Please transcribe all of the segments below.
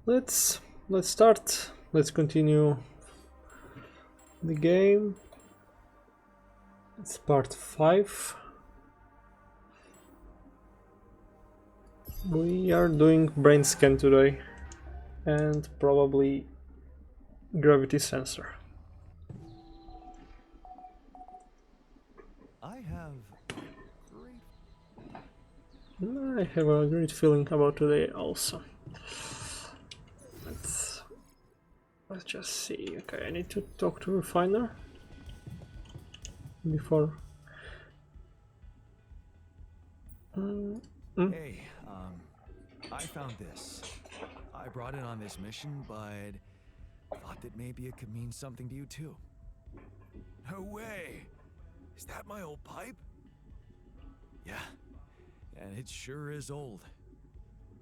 Let's start. Let's continue the game. It's part 5. We are doing brain scan today and probably gravity sensor. I have a great feeling about today also. Let's just see. Okay, I need to talk to Refiner before. Hey, I found this. I brought it on this mission, but thought that maybe it could mean something to you too. No way! Is that my old pipe? Yeah, and it sure is old.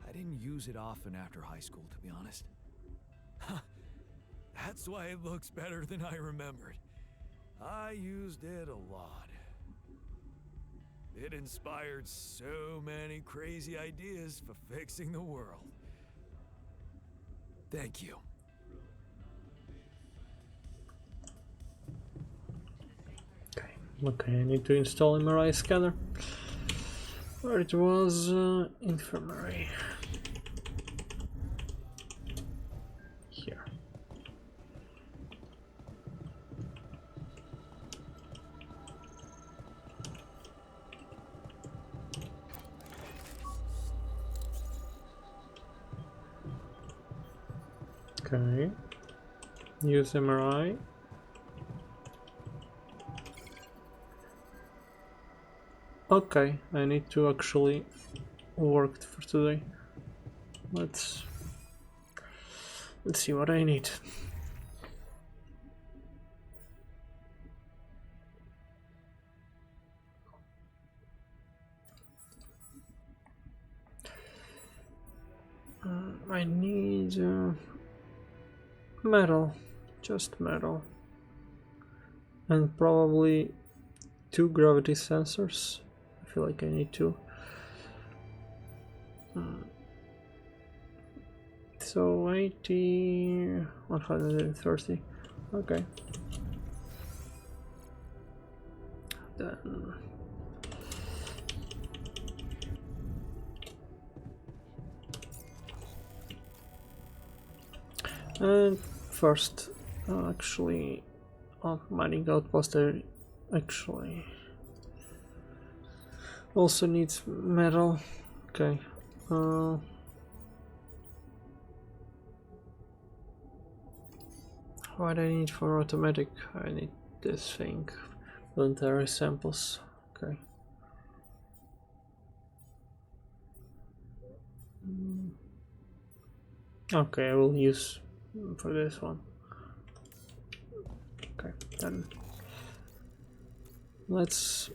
I didn't use it often after high school, to be honest. That's why it looks better than I remembered. I used it a lot. It inspired so many crazy ideas for fixing the world. Thank you. Okay, I need to install MRI scanner. Where it was, infirmary. Here. Okay. Use MRI. Okay, I need to actually work for today. Let's see what I need. I need metal, just metal, and probably 2 gravity sensors. I feel like I need 2. So 80, 130. Okay. Then and first, actually, mining outpost actually also needs metal. Okay. What I need for automatic? I need this thing. Voluntary samples. Okay. Okay, I will use for this one. Okay, then let's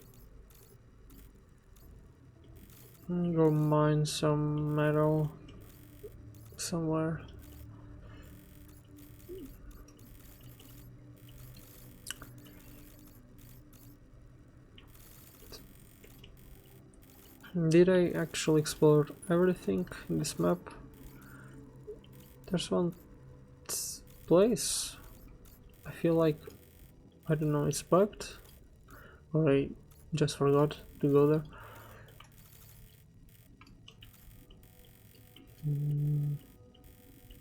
go mine some metal somewhere. Did I actually explore everything in this map? There's one place. I feel like, I don't know, it's bugged, or I just forgot to go there.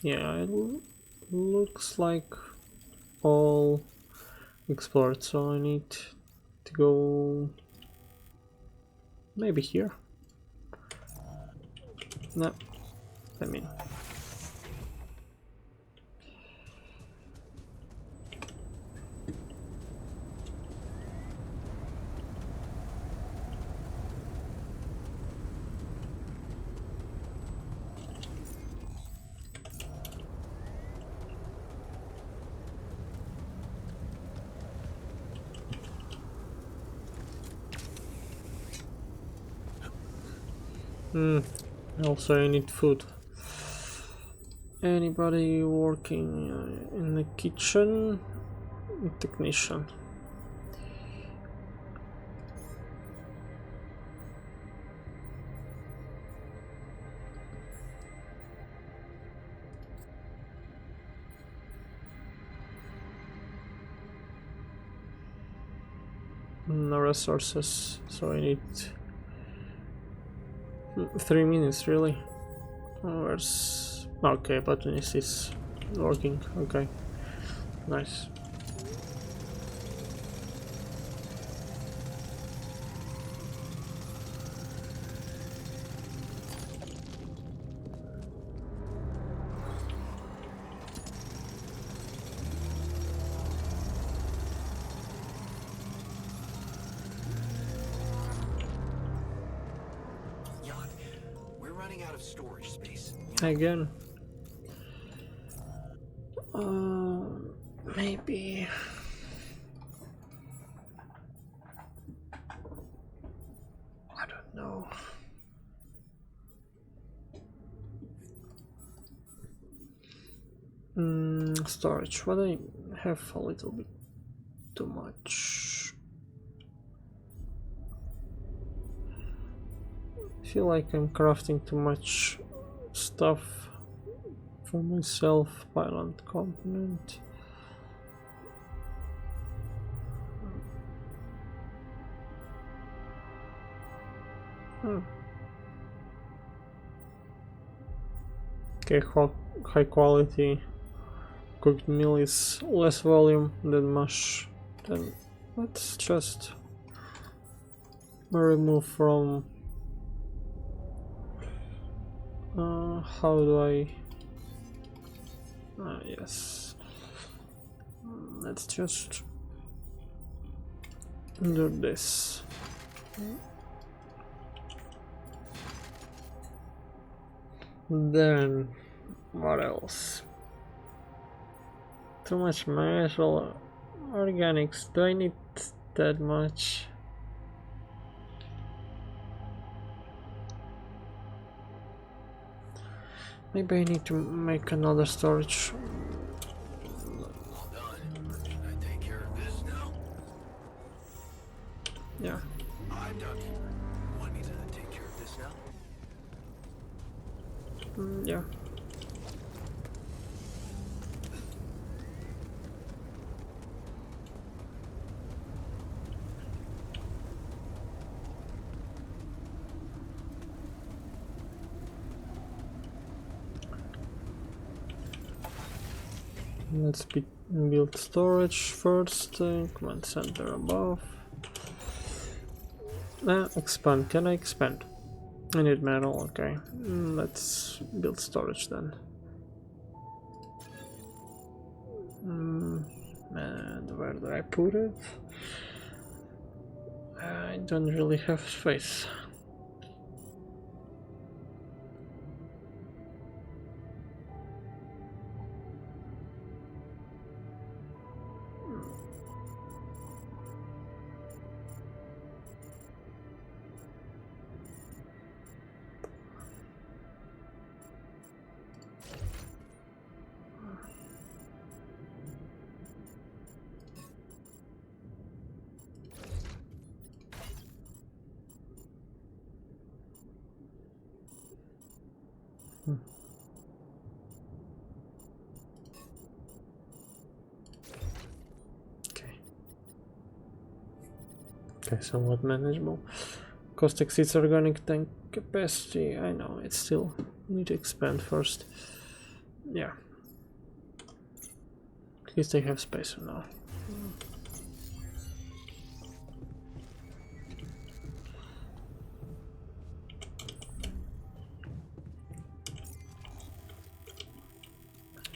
Yeah, it looks like all explored, so I need to go maybe here. No, I mean. Also I need food. Anybody working in the kitchen? Technician. No resources, so I need 3 minutes really. Where's... okay, button is working, okay, nice. Out of storage space. Again. Maybe. I don't know. Storage. What I have a little bit too much. I feel like I'm crafting too much stuff for myself. Pylon component. Okay, high quality cooked meal is less volume than mush. Then let's just remove from. How do I? Yes. Let's just do this. Then what else? Too much mash or organics. Do I need that much? Maybe I need to make another storage. All done. Should I take care of this now? Yeah. I'm done here. Want me to take care of this now? Yeah. Let's build storage first. Command center above. Expand. Can I expand? I need metal. Okay. Let's build storage then. And where do I put it? I don't really have space. Okay, somewhat manageable. Cost exceeds organic tank capacity. I know, it still need to expand first. Yeah. At least I have space for now.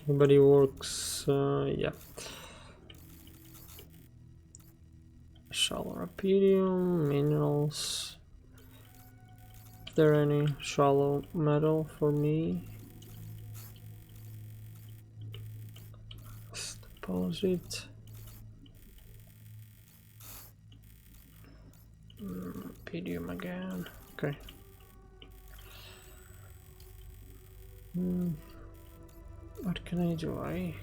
Everybody works, yeah. Shallow rubidium, minerals. Is there any shallow metal for me? Let's deposit. Rubidium again. Okay. What can I do?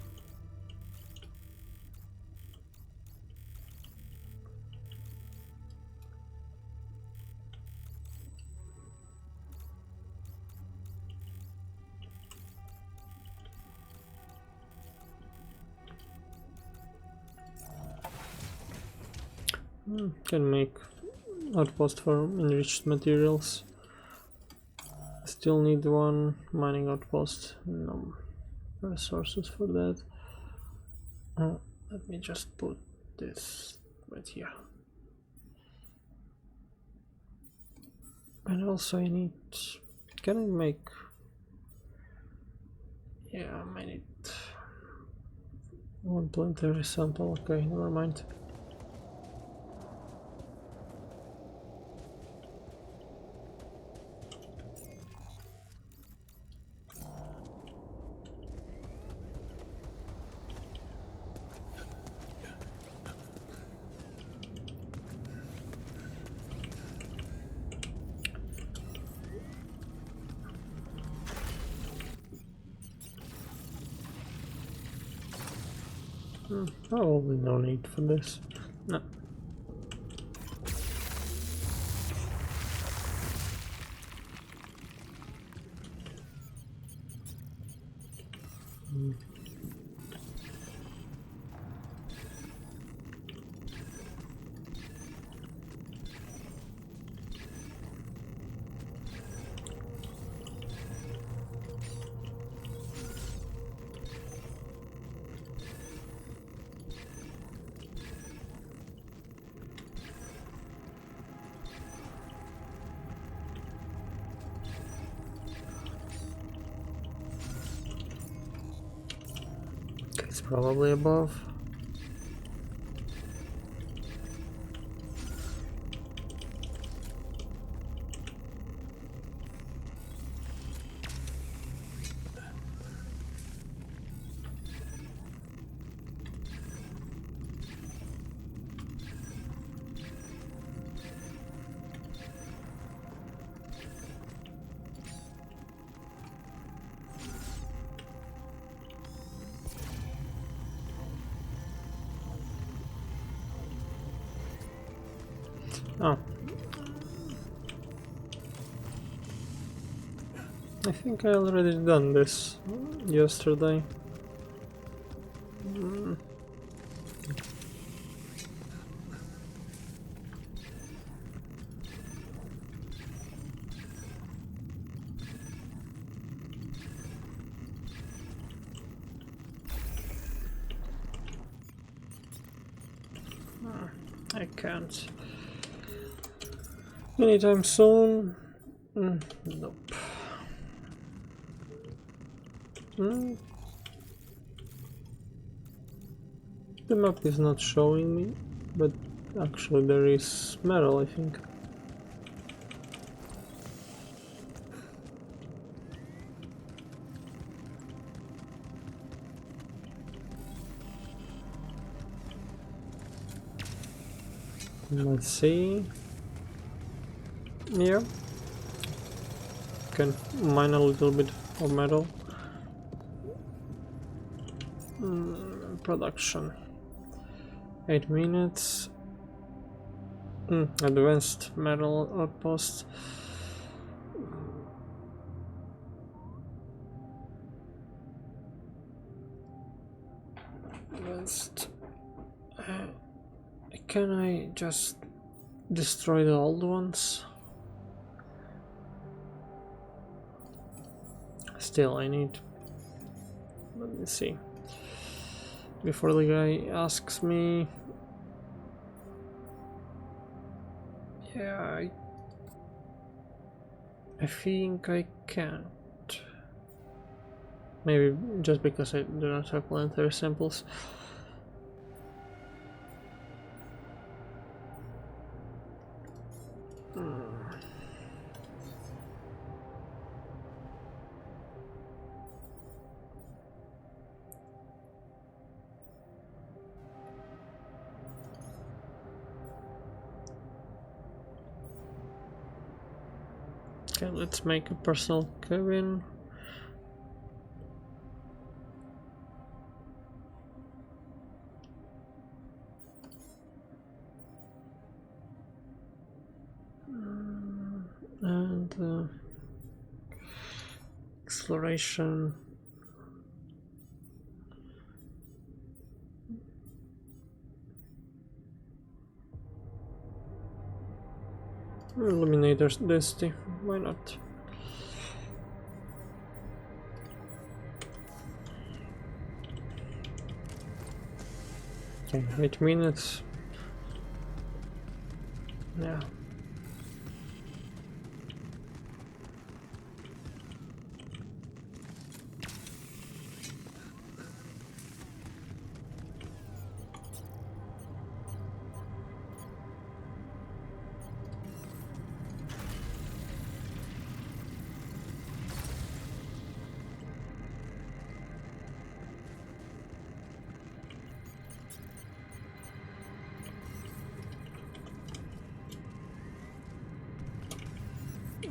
Can make outpost for enriched materials. Still need one mining outpost. No resources for that. Let me just put this right here. And also I need... Can I make... Yeah, I need... one planetary sample. Okay, never mind. Probably no need for this. No. It's probably above. Oh. I think I already done this yesterday. I can't. Anytime soon? Nope. The map is not showing me, but actually there is metal, I think. Let's see. Yeah. Can mine a little bit of metal. Production. 8 minutes. Advanced metal outpost. Advanced. Can I just destroy the old ones? Still, I need... Let me see. Before the guy asks me... Yeah, I think I can't. Maybe just because I do not have planetary samples. Okay, let's make a personal cabin. And exploration. Eliminator's density, why not? Okay, 8 minutes. Yeah.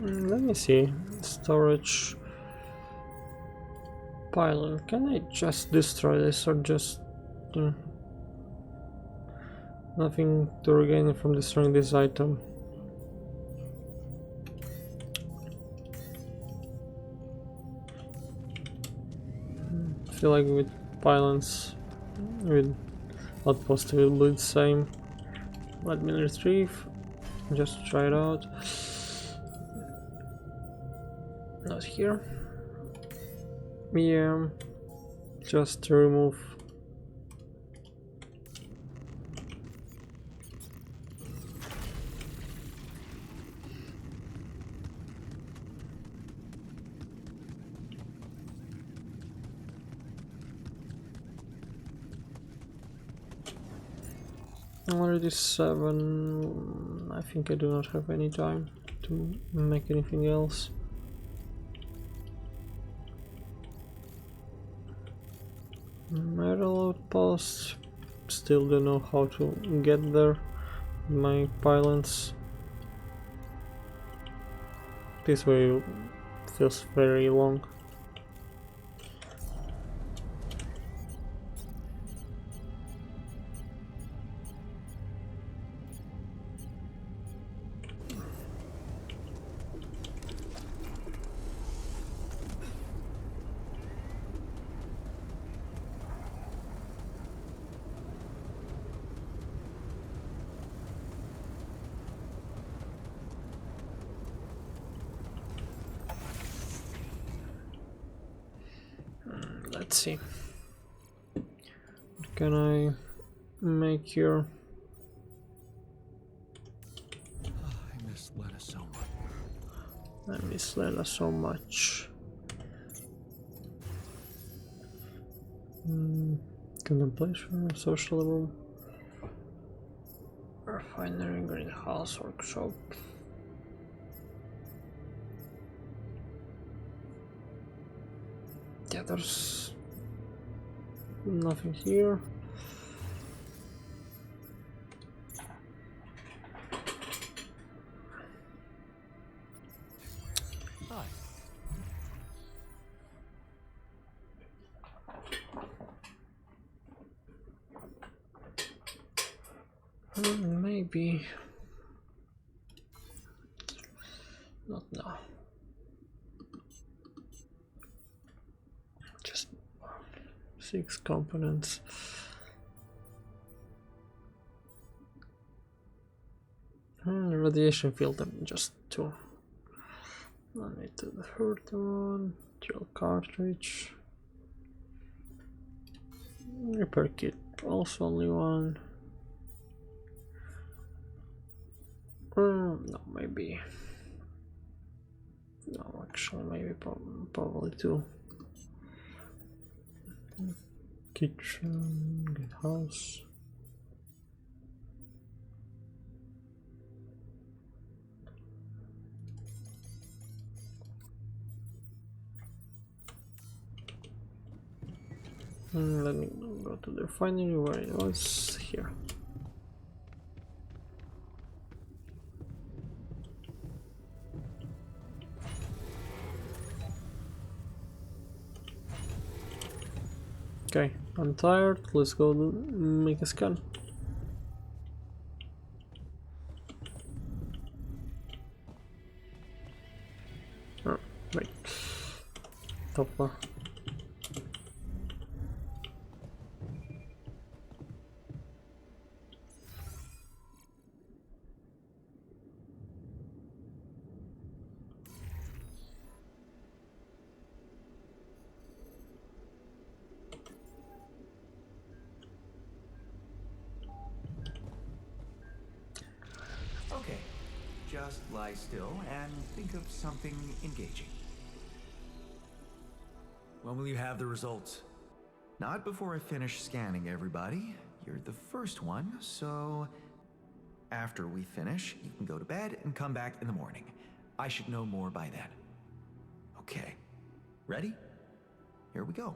Let me see. Storage pylon. Can I just destroy this or just nothing to regain from destroying this item? I feel like with pylons, with outpost will be the same. Let me retrieve. Just try it out. Not here. Yeah, just to remove. Already 7. I think I do not have any time to make anything else. Metal outpost. Still don't know how to get there. My pylons. This way feels very long. Let's see. What can I make here? I miss Lena so much. I miss Lena so much. Contemplation, social room, refinery, greenhouse, workshop. Yeah, there's nothing here. Hi. Maybe not now. Just 6 components. Radiation filter, just 2. I need the third one. Drill cartridge. Repair kit, also only 1. No, maybe. No, actually, maybe probably 2. Kitchen, greenhouse. Let me go to the refinery where it was here. Okay, I'm tired. Let's go make a scan. Oh, wait. Top bar. lie still and think of something engaging. When will you have the results? Not before I finish scanning everybody. You're the first one, so after we finish, you can go to bed and come back in the morning. I should know more by then. Okay. Ready? Here we go.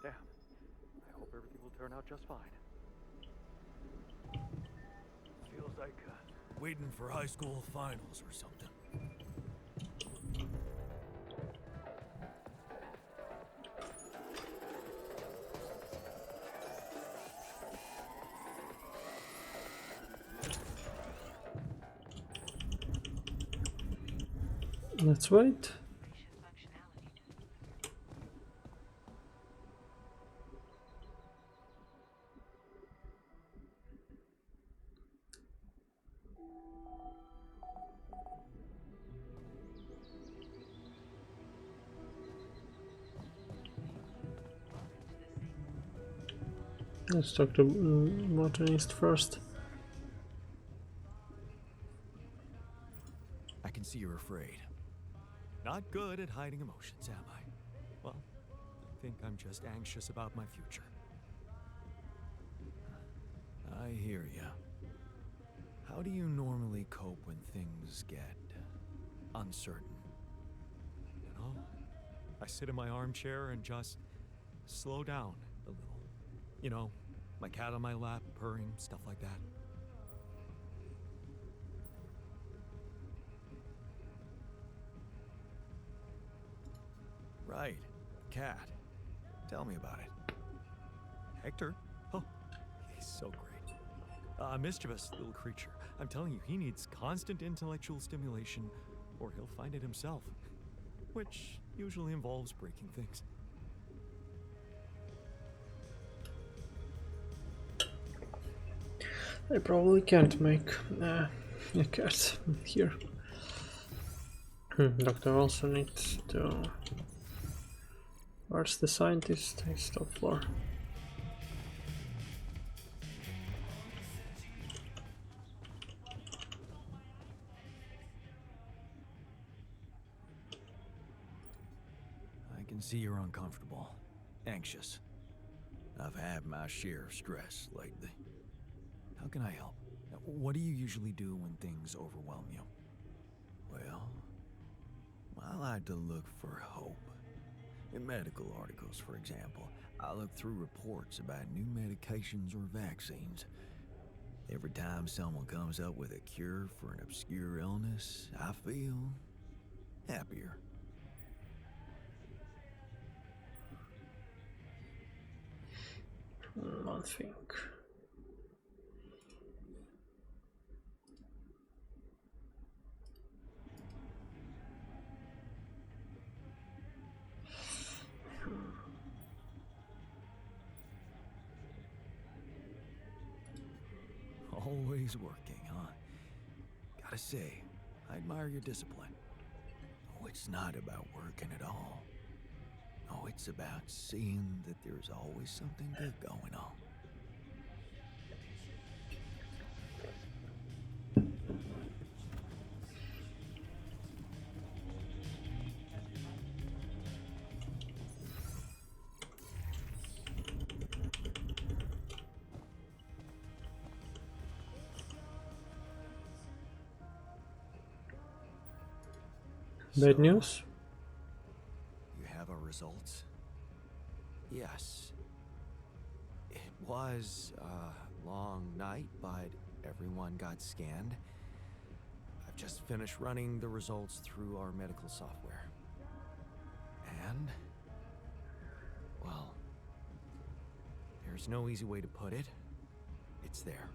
Damn. I hope everything will turn out just fine. Feels like Waiting for high school finals or something. Let's wait. Let's talk to botanist first. I can see you're afraid. Not good at hiding emotions, am I? Well, I think I'm just anxious about my future. I hear ya. How do you normally cope when things get uncertain? You know, I sit in my armchair and just slow down a little. You know, my cat on my lap, purring, stuff like that. Right, cat. Tell me about it. Hector? Oh, he's so great. Mischievous little creature. I'm telling you, he needs constant intellectual stimulation, or he'll find it himself. Which usually involves breaking things. I probably can't make a cat here. Doctor also needs to... Where's the scientist? He's top floor. I can see you're uncomfortable. Anxious. I've had my share of stress lately. How can I help? What do you usually do when things overwhelm you? Well, I like to look for hope. In medical articles, for example, I look through reports about new medications or vaccines. Every time someone comes up with a cure for an obscure illness, I feel happier. I think. Always working, huh? Gotta say, I admire your discipline. Oh, it's not about working at all. Oh, it's about seeing that there's always something good going on. Bad So, news? You have our results? Yes. It was a long night, but everyone got scanned. I've just finished running the results through our medical software. And, well, there's no easy way to put it. It's there.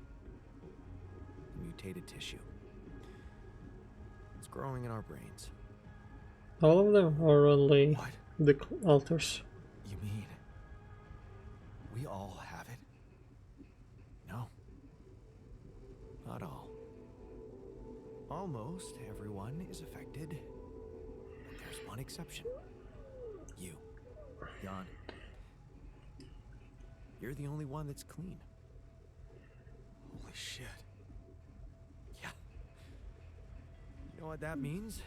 Mutated tissue. It's growing in our brains. All of them, or only What? the alters? You mean we all have it? No. Not all. Almost everyone is affected. But there's one exception. You, Jan. You're the only one that's clean. Holy shit. Yeah. You know what that means?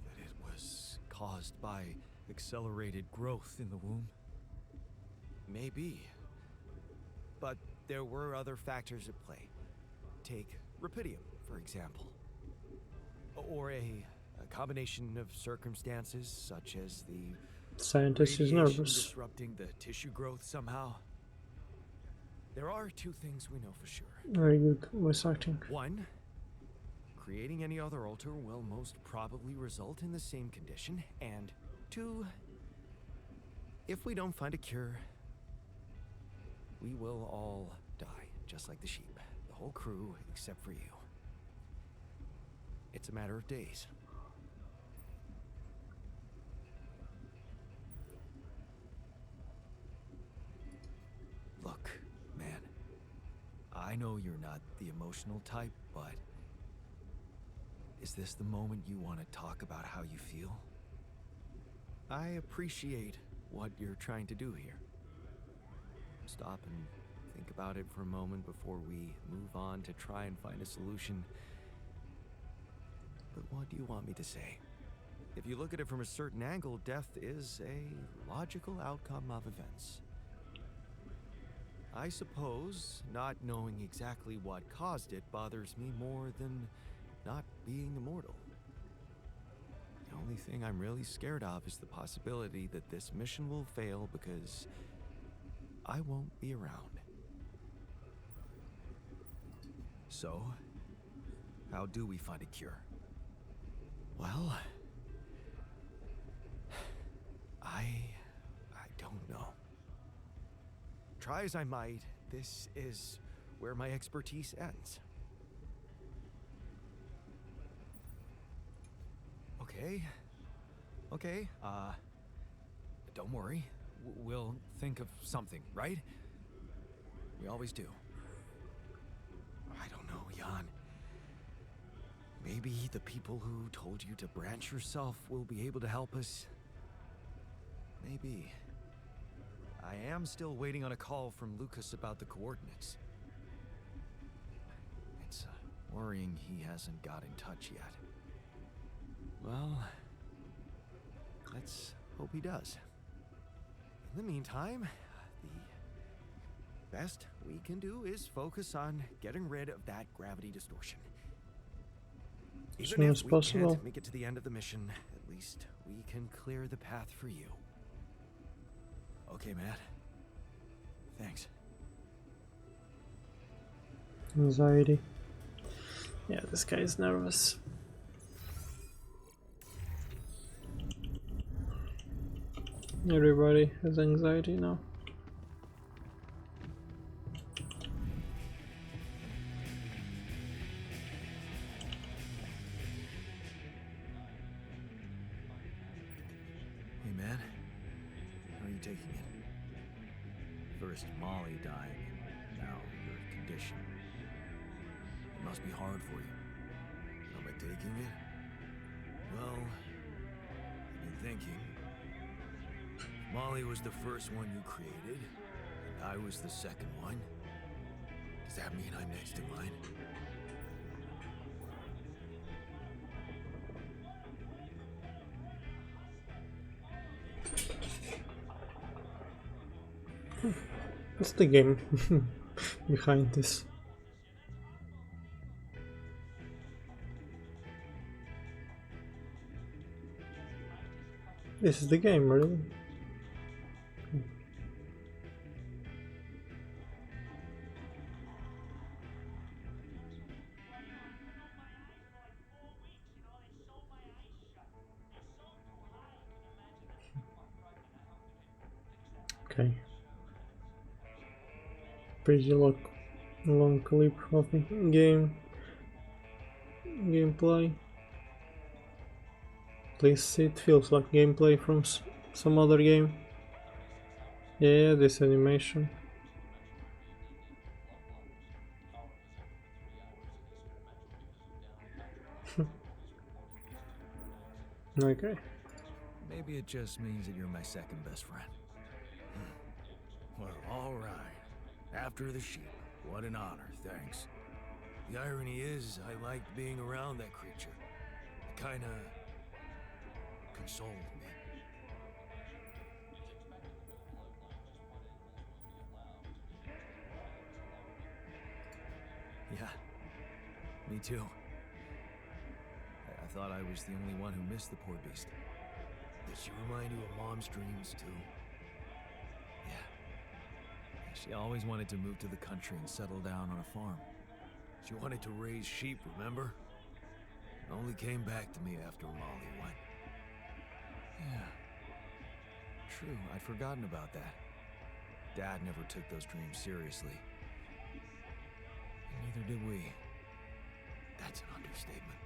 That it was caused by accelerated growth in the womb. Maybe. But there were other factors at play. Take rapidium, for example. Or a combination of circumstances, such as the Scientist is radiation nervous. disrupting the tissue growth somehow. There are two things we know for sure. Very good voice acting. One, creating any other alter will most probably result in the same condition. And two, if we don't find a cure, we will all die, just like the sheep. The whole crew, except for you. It's a matter of days. Look, man. I know you're not the emotional type, but is this the moment you want to talk about how you feel? I appreciate what you're trying to do here. Stop and think about it for a moment before we move on to try and find a solution. But what do you want me to say? If you look at it from a certain angle, death is a logical outcome of events. I suppose not knowing exactly what caused it bothers me more than not being immortal. The only thing I'm really scared of is the possibility that this mission will fail because I won't be around. So, how do we find a cure? Well, I don't know. Try as I might, this is where my expertise ends. Okay, don't worry. We'll think of something, right? We always do. I don't know, Jan. Maybe the people who told you to branch yourself will be able to help us. Maybe. I am still waiting on a call from Lucas about the coordinates. It's worrying he hasn't got in touch yet. Well, let's hope he does. In the meantime, the best we can do is focus on getting rid of that gravity distortion. Even if we can't make it to the end of the mission, at least we can clear the path for you. Okay, Matt. Thanks. Anxiety. Yeah, this guy is nervous. Everybody has anxiety now. Hey, man. How are you taking it? First Molly dying, and now your condition. It must be hard for you. How am I taking it? Well, I've been thinking. Molly was the first one you created, and I was the second one. Does that mean I'm next in line? What's the game behind this? This is the game, really? Okay. Pretty long clip of gameplay. At least it feels like gameplay from some other game. Yeah, this animation. Okay. Maybe it just means that you're my second best friend. Well, all right. After the sheep. What an honor, thanks. The irony is, I liked being around that creature. It kinda consoled me. Yeah, me too. I thought I was the only one who missed the poor beast. Did she remind you of Mom's dreams too? Yeah. She always wanted to move to the country and settle down on a farm. She wanted to raise sheep, remember? It only came back to me after Molly went. Yeah. True, I'd forgotten about that. Dad never took those dreams seriously. And neither did we. That's an understatement.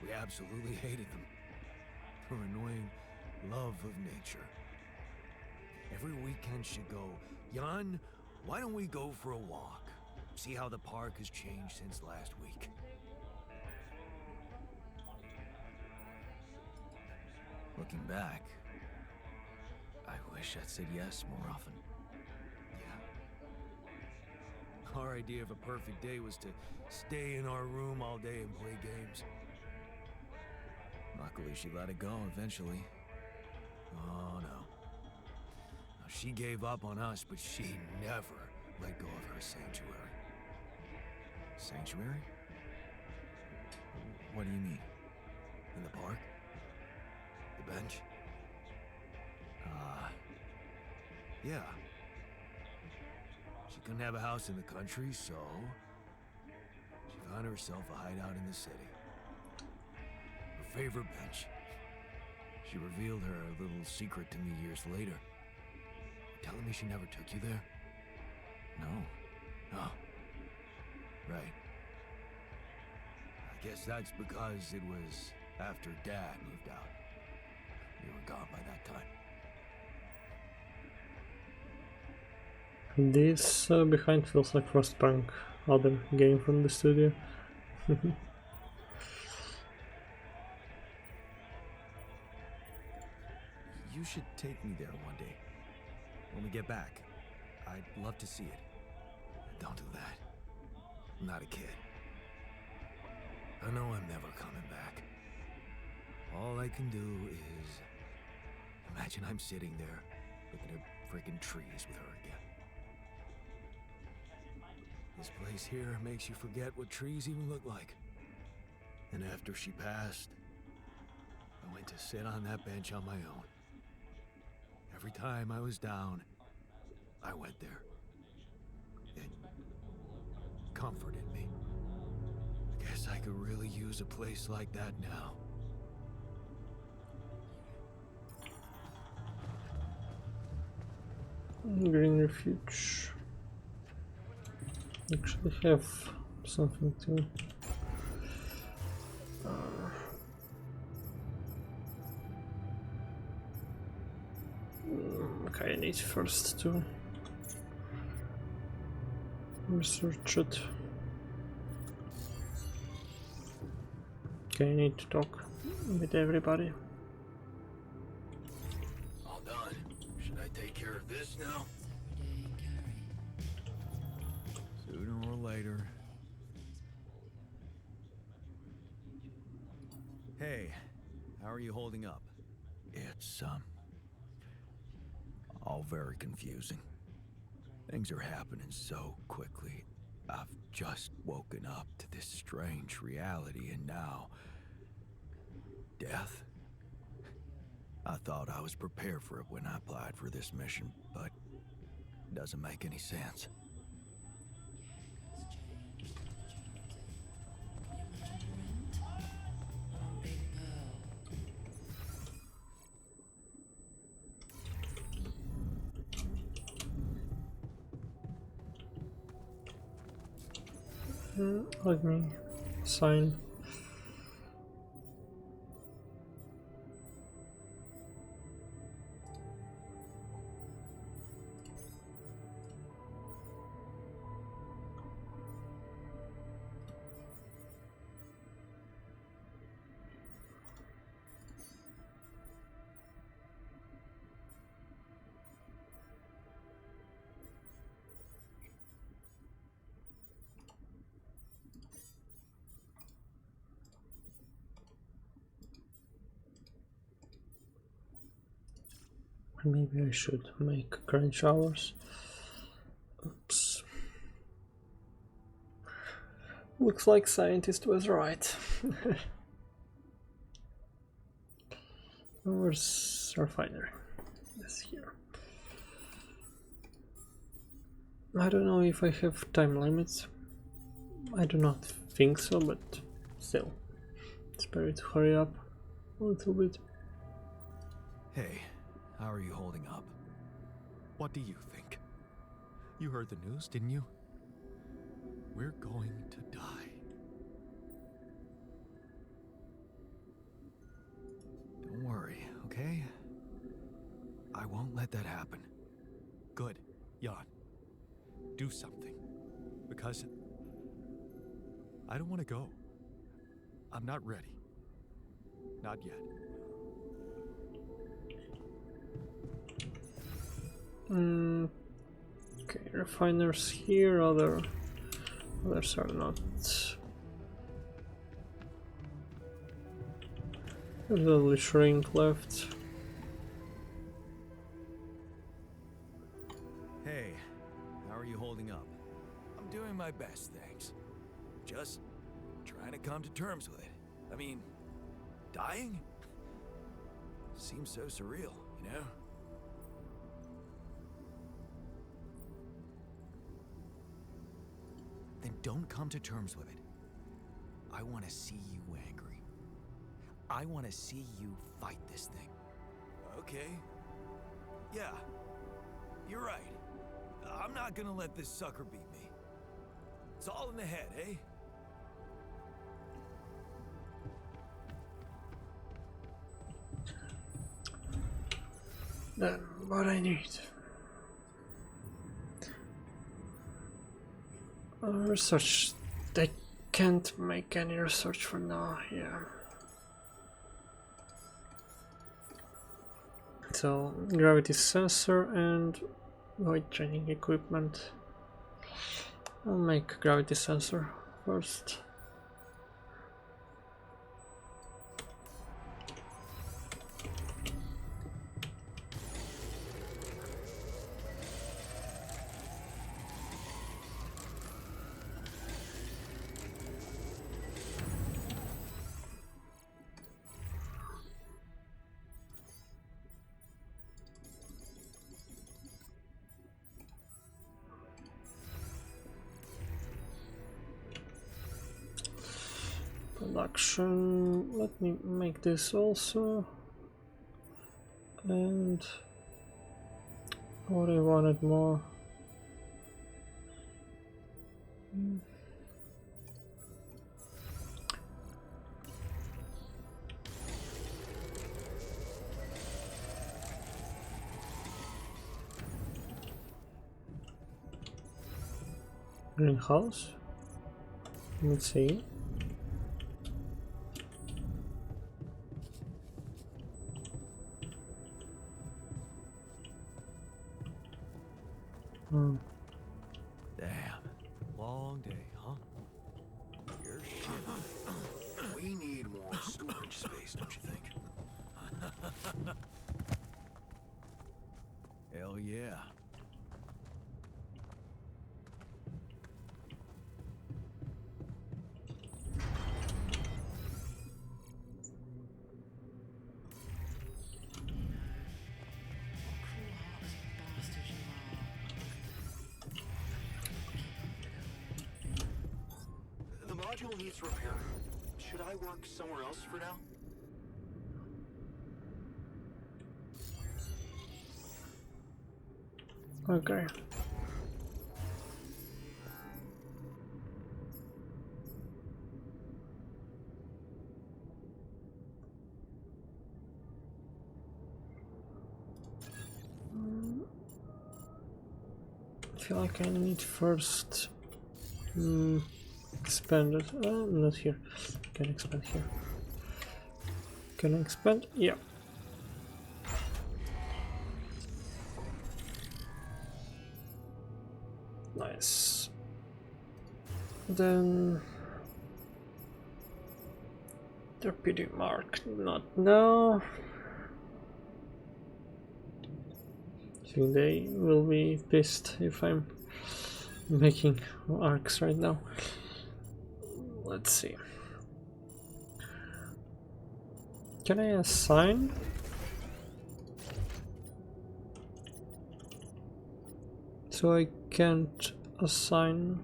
We absolutely hated them. Her annoying love of nature. Every weekend she'd go, Jan, why don't we go for a walk? See how the park has changed since last week. Looking back, I wish I'd said yes more often. Yeah. Our idea of a perfect day was to stay in our room all day and play games. Luckily, she let it go eventually. Oh, no. Now, she gave up on us, but she never let go of her sanctuary. Sanctuary? What do you mean? In the park? The bench? Yeah. She couldn't have a house in the country, so she found herself a hideout in the city. Her favorite bench. She revealed her little secret to me years later. You're telling me she never took you there? No. Oh. Right. I guess that's because it was after Dad moved out. You were gone by that time. This behind feels like Frostpunk, other game from the studio. You should take me there one day. When we get back. I'd love to see it. Don't do that. I'm not a kid. I know I'm never coming back. All I can do is imagine I'm sitting there looking at freaking trees with her again. This place here makes you forget what trees even look like. And after she passed, I went to sit on that bench on my own. Every time I was down, I went there. It comforted me. I guess I could really use a place like that now. Green Refuge. Actually have something to... Okay, I need first to research it. Okay, I need to talk with everybody. All done. Should I take care of this now? Sooner or later. Hey, how are you holding up? It's, all very confusing. Things are happening so quickly. I've just woken up to this strange reality, and now... death? I thought I was prepared for it when I applied for this mission, but it doesn't make any sense. Let me sign. Maybe I should make current showers. Oops. Looks like scientist was right. Where's refinery? Yes, here. I don't know if I have time limits. I do not think so, but still. It's better to hurry up a little bit. Hey, how are you holding up? What do you think? You heard the news, didn't you? We're going to die. Don't worry, okay? I won't let that happen. Good, Jan. Do something. Because I don't want to go. I'm not ready. Not yet. Okay, refiners here, others are not. There's only shrink left. Hey, how are you holding up? I'm doing my best, thanks. Just trying to come to terms with it. I mean, dying? Seems so surreal, you know? Then don't come to terms with it. I want to see you angry. I want to see you fight this thing. Okay. Yeah. You're right. I'm not gonna let this sucker beat me. It's all in the head, eh? Then what I need. Research. They can't make any research for now, yeah. So, gravity sensor and void training equipment. I'll make gravity sensor first. Production, let me make this also, and what I wanted more. Greenhouse, let's see. Damn. Long day, huh? You're shit. We need more storage space, don't you think? Hell yeah. The module needs repair. Should I work somewhere else for now? Okay. I feel like I need first expand it. Not here. Can expand here. Can I expand? Yeah. Nice. Then torpedo mark, not now. think they will be pissed if I'm making arcs right now. Let's see. Can I assign? So I can't assign.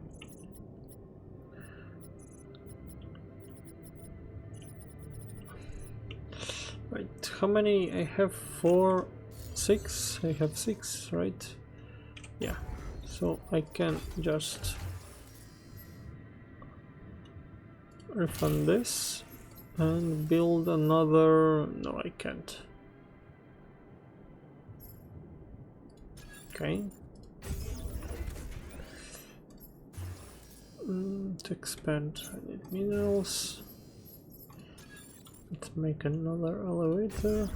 Right, how many? I have 4, 6. I have 6, right? Yeah, so I can just refund this and build another. No, I can't. Okay. To expand, I need minerals. Let's make another elevator.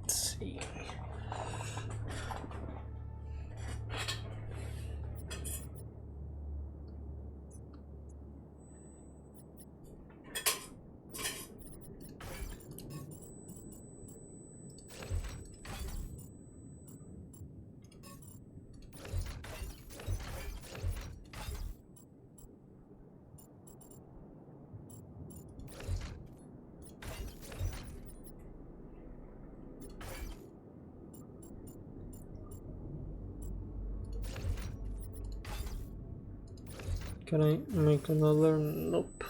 Let's see. Can I make another? Nope.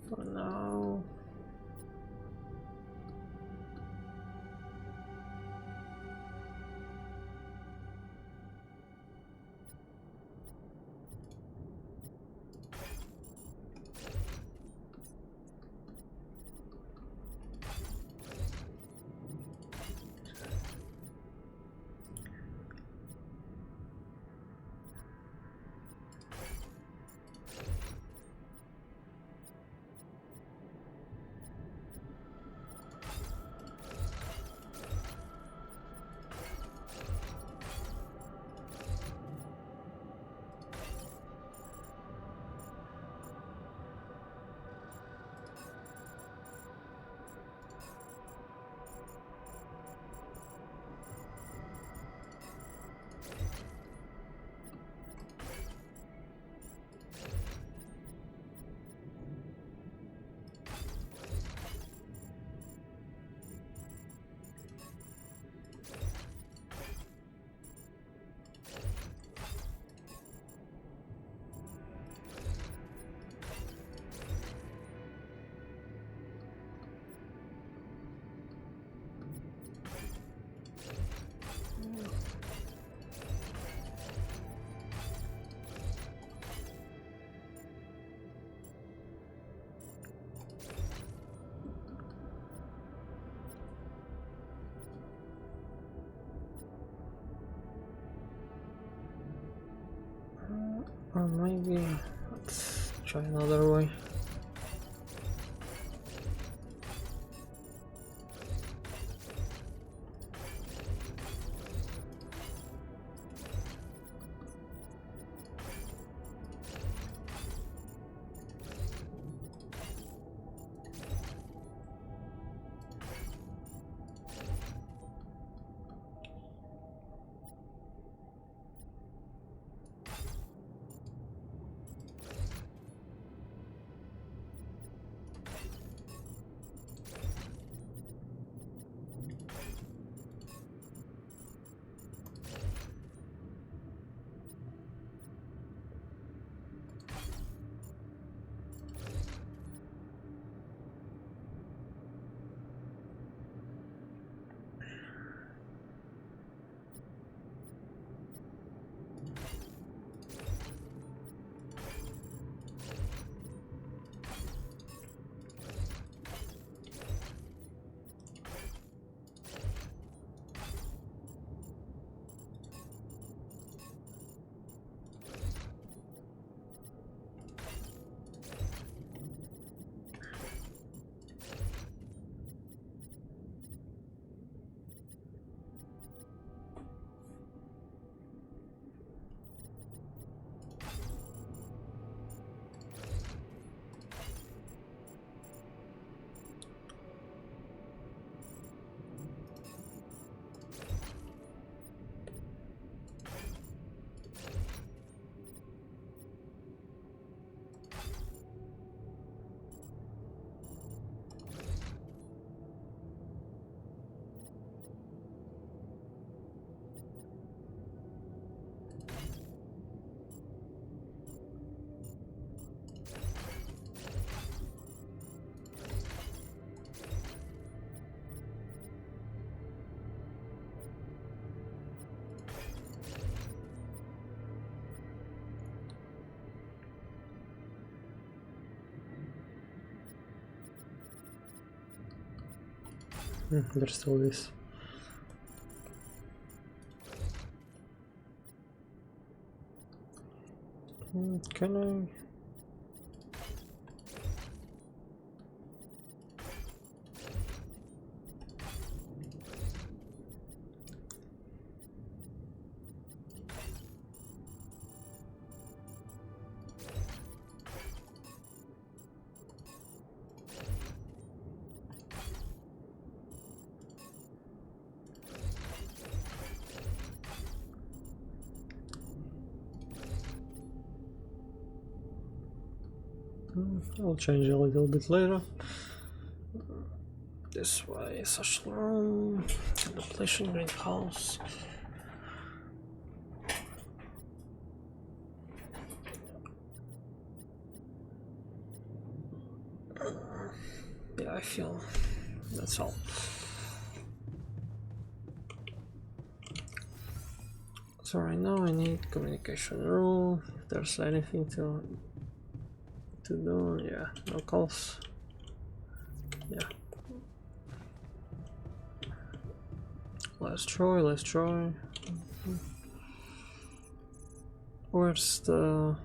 For now. Or maybe let's try another way. There's still this. Can I? I'll change a little bit later. This way, social room, contemplation greenhouse. Yeah, I feel that's all. So right now I need communication room. If there's anything to do, yeah, no calls. Yeah. Let's try. Where's the...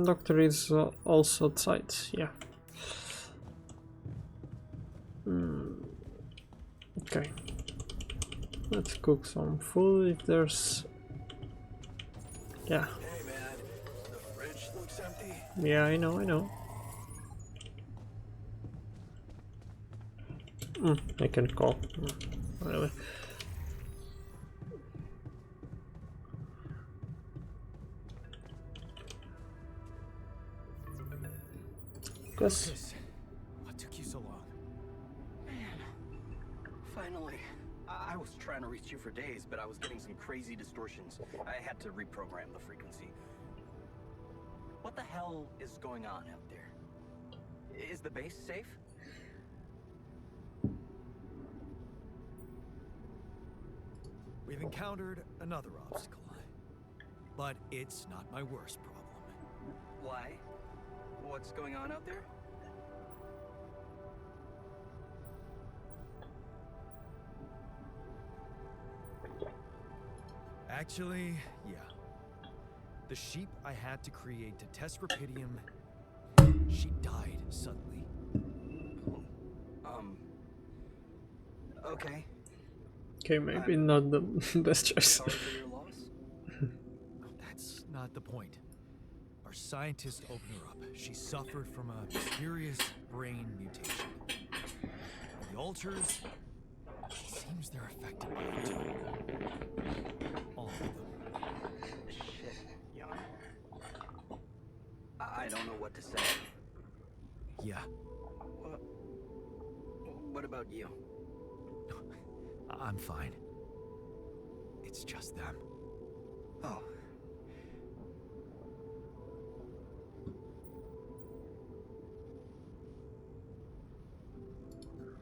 Doctor is also outside, yeah. Okay. Let's cook some food if there's... Yeah. Hey man, the fridge looks empty. Yeah, I know. I can call. Really. Because What took you so long? Finally. I was trying to reach you for days, but I was getting some crazy distortions. I had to reprogram the frequency. What the hell is going on out there? Is the base safe? We've encountered another obstacle, but it's not my worst problem. Why? What's going on out there? Actually, yeah. The sheep I had to create to test Rapidium, she died suddenly. Okay. okay, maybe not the best choice. Sorry for your loss. That's not the point. Our scientists opened her up. She suffered from a mysterious brain mutation. And the altars, it seems they're affected by it too. All of them. Shit, Jan. I don't know what to say. Yeah, What about you? I'm fine. It's just them. Oh.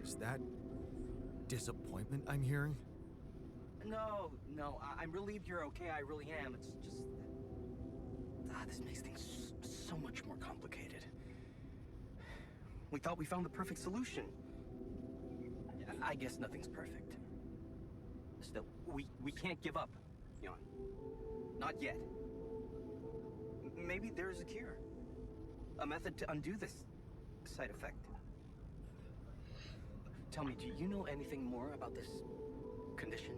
Is that disappointment I'm hearing? No, I'm relieved you're okay. I really am. It's just that this makes things so much more complicated. We thought we found the perfect solution. I guess nothing's perfect. Still, we can't give up, Jan. Not yet. Maybe there is a cure. A method to undo this side effect. Tell me, do you know anything more about this condition?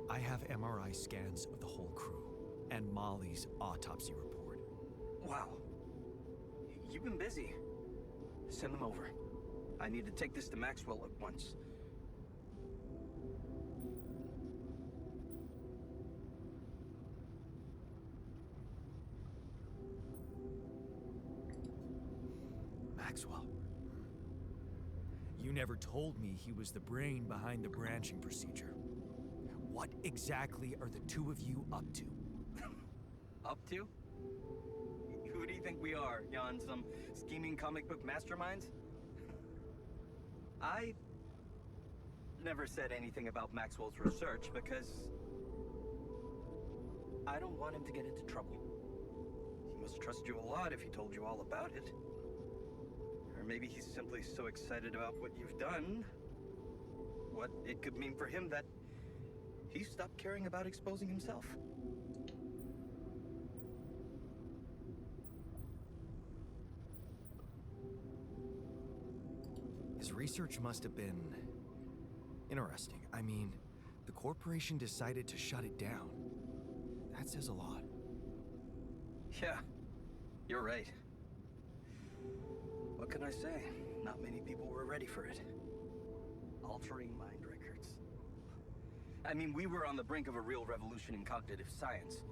I have MRI scans of the whole crew and Molly's autopsy report. Wow. You've been busy. Send them over. I need to take this to Maxwell at once. Maxwell. You never told me he was the brain behind the branching procedure. What exactly are the two of you up to? Up to? Who do you think we are, Jan? Some scheming comic book masterminds? I never said anything about Maxwell's research because I don't want him to get into trouble. He must trust you a lot if he told you all about it. Or maybe he's simply so excited about what you've done, what it could mean for him, that he stopped caring about exposing himself. His research must have been interesting. I mean, the corporation decided to shut it down. That says a lot. Yeah, you're right. What can I say? Not many people were ready for it. Altering mind records. I mean, we were on the brink of a real revolution in cognitive science.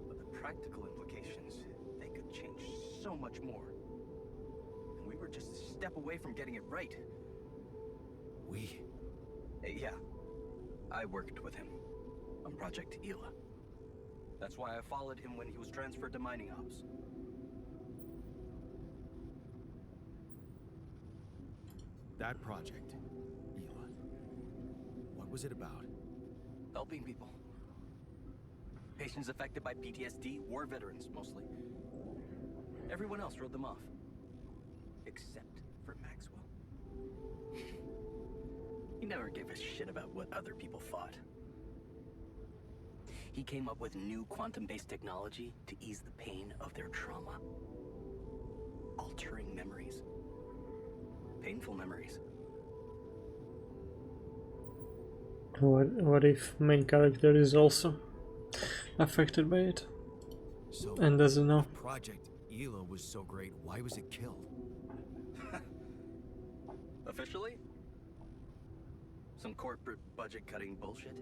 But the practical implications, they could change so much more. And we were just a step away from getting it right. We? Yeah. I worked with him on Project Ela. That's why I followed him when he was transferred to mining ops. That project, Ela. What was it about? Helping people. Patients affected by PTSD, war veterans, mostly. Everyone else wrote them off. Except for Maxwell. He never gave a shit about what other people thought. He came up with new quantum-based technology to ease the pain of their trauma. Altering memories. Painful memories. What if main character is also affected by it So, and doesn't know? if Project Ela was so great, why was it killed? Officially? Some corporate budget-cutting bullshit.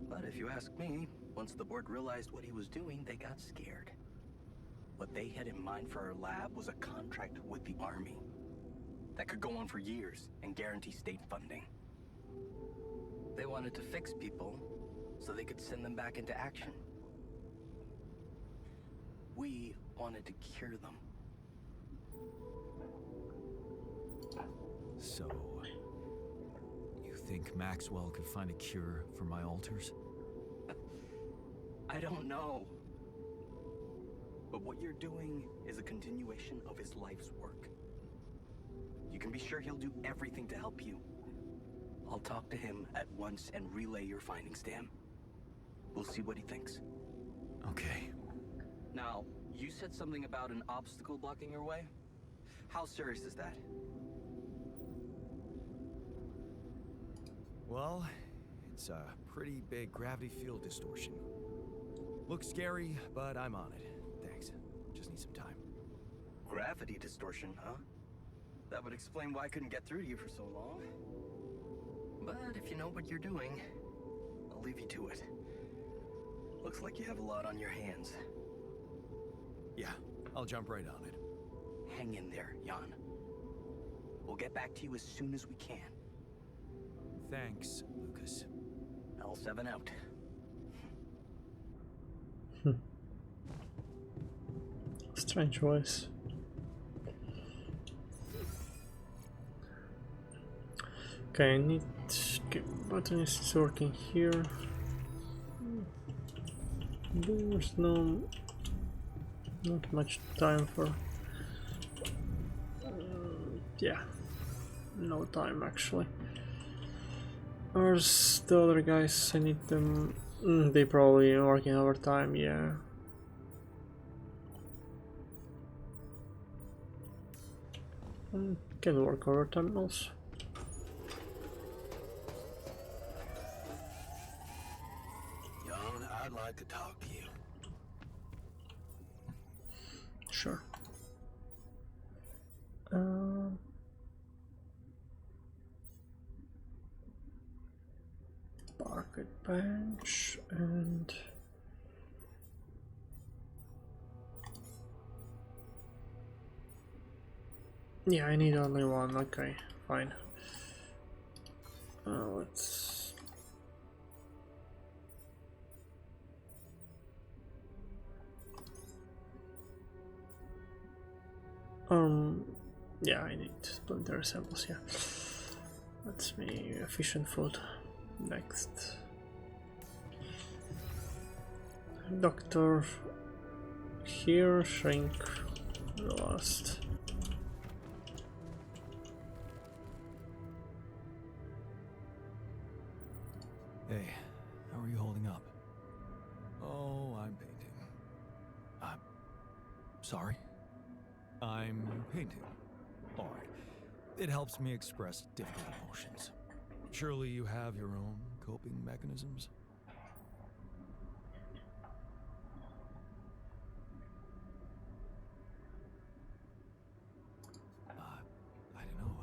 But if you ask me, once the board realized what he was doing, they got scared. What they had in mind for our lab was a contract with the Army that could go on for years and guarantee state funding. They wanted to fix people so they could send them back into action. We wanted to cure them. So, you think Maxwell could find a cure for my alters? I don't know. But what you're doing is a continuation of his life's work. You can be sure he'll do everything to help you. I'll talk to him at once and relay your findings to him. We'll see what he thinks. Okay. Now, you said something about an obstacle blocking your way? How serious is that? Well, it's a pretty big gravity field distortion. Looks scary, but I'm on it. Thanks. Just need some time. Gravity distortion, huh? That would explain why I couldn't get through to you for so long. But if you know what you're doing, I'll leave you to it. Looks like you have a lot on your hands. Yeah, I'll jump right on it. Hang in there, Jan. We'll get back to you as soon as we can. Thanks, Lucas. L7 out. Strange voice. Okay, I need button is working here. There's not much time for yeah, no time actually. Where's the other guys? I need them. They probably working overtime, yeah. Can work overtime also. Jan, I'd like to talk to you. Sure. Parquet bench and yeah, I need only one. Okay, fine. Let's yeah, I need planetary samples. Yeah, that's me. Efficient food. Next, doctor here. Shrink. The last. Hey, how are you holding up? Oh, I'm painting. Sorry? I'm painting. Alright. It helps me express difficult emotions. Surely you have your own coping mechanisms? I don't know.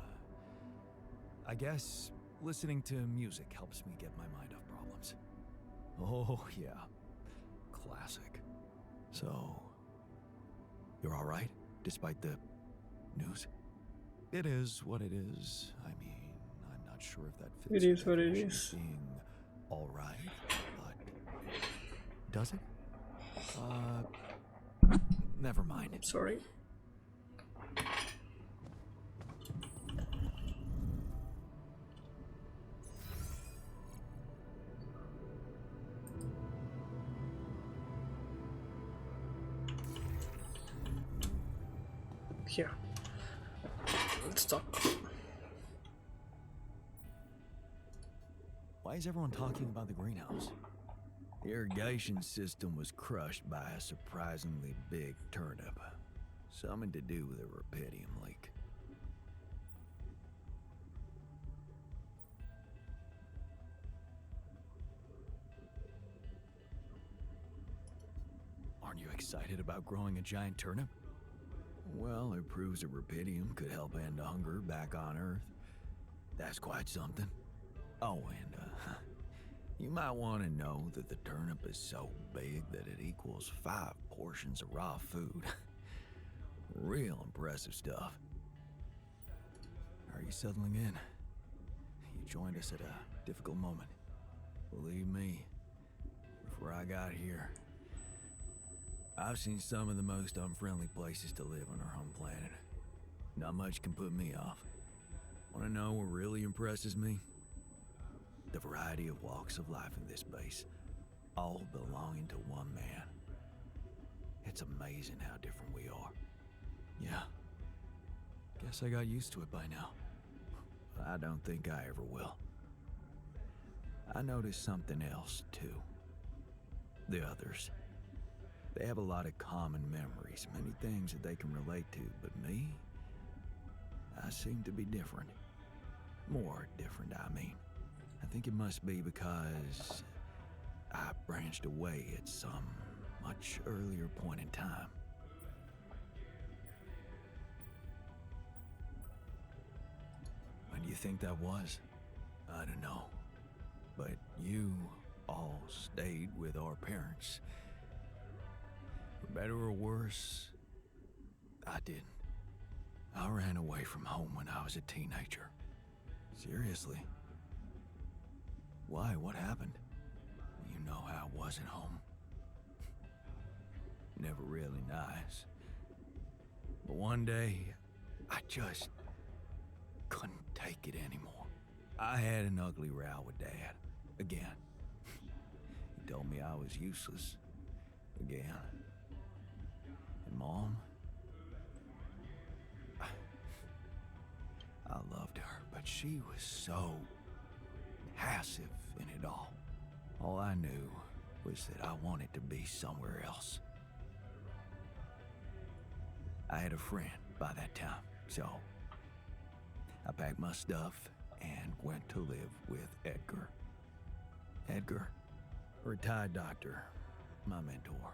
I guess listening to music helps me get my mind off problems. Oh, yeah. Classic. So, you're alright, despite the news? It is what it is. I mean, I'm not sure if that fits It your is what it definition of is. being alright, but does it? Never mind. I'm sorry. Here. Let's talk. Why is everyone talking about the greenhouse? The irrigation system was crushed by a surprisingly big turnip. Something to do with a rubidium leak. Aren't you excited about growing a giant turnip? Well, it proves that rubidium could help end hunger back on Earth. That's quite something. Oh, and, you might want to know that the turnip is so big that it equals 5 portions of raw food. Real impressive stuff. Are you settling in? You joined us at a difficult moment. Believe me, before I got here, I've seen some of the most unfriendly places to live on our home planet. Not much can put me off. Want to know what really impresses me? The variety of walks of life in this base, all belonging to one man. It's amazing how different we are. Yeah. Guess I got used to it by now. I don't think I ever will. I noticed something else, too. The others. They have a lot of common memories, many things that they can relate to, but me? I seem to be different. More different, I mean. I think it must be because I branched away at some much earlier point in time. When do you think that was? I don't know. But you all stayed with our parents. For better or worse, I didn't. I ran away from home when I was a teenager. Seriously. Why? What happened? You know how it was at home. Never really nice. But one day, I just couldn't take it anymore. I had an ugly row with Dad. Again. He told me I was useless. Again. And Mom? I loved her, but she was so passive in it all. All I knew was that I wanted to be somewhere else. I had a friend by that time, so I packed my stuff and went to live with Edgar. Edgar, a retired doctor, my mentor.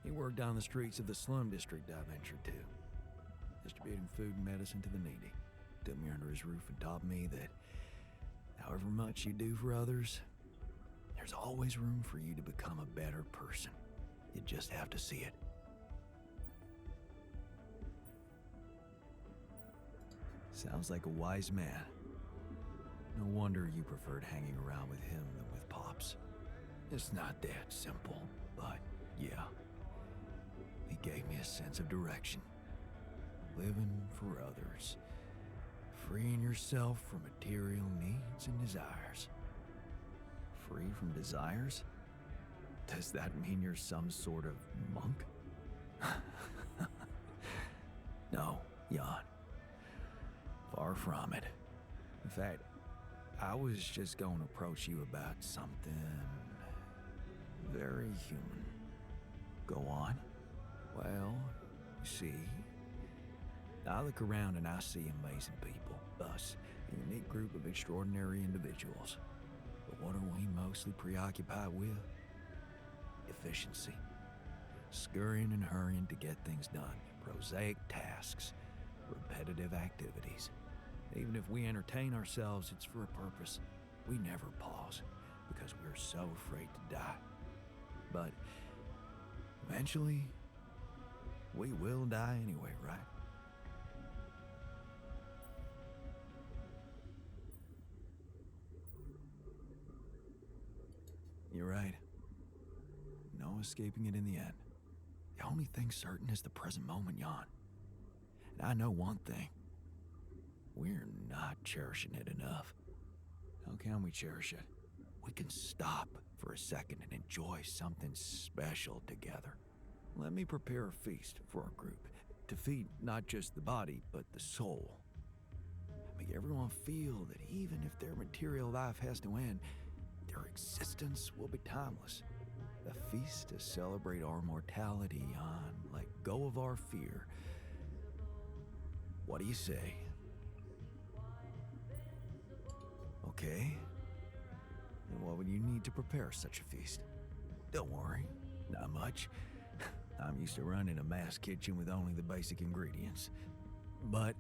He worked down the streets of the slum district I ventured to, distributing food and medicine to the needy. Took me under his roof and taught me that however much you do for others, there's always room for you to become a better person. You just have to see it. Sounds like a wise man. No wonder you preferred hanging around with him than with Pops. It's not that simple, but yeah. He gave me a sense of direction. Living for others. Freeing yourself from material needs and desires. Free from desires? Does that mean you're some sort of monk? No, Jan. Far from it. In fact, I was just going to approach you about something very human. Go on. Well, you see, I look around and I see amazing people, us, a unique group of extraordinary individuals. But what are we mostly preoccupied with? Efficiency. Scurrying and hurrying to get things done. Prosaic tasks. Repetitive activities. Even if we entertain ourselves, it's for a purpose. We never pause because we're so afraid to die. But eventually, we will die anyway, right? You're right. No escaping it in the end. The only thing certain is the present moment, Jan. And I know one thing. We're not cherishing it enough. How can we cherish it? We can stop for a second and enjoy something special together. Let me prepare a feast for our group to feed not just the body, but the soul. Make everyone feel that even if their material life has to end, their existence will be timeless. A feast to celebrate our mortality, Jan. Let go of our fear. What do you say? Okay. And what would you need to prepare such a feast? Don't worry, not much. I'm used to running a mass kitchen with only the basic ingredients. But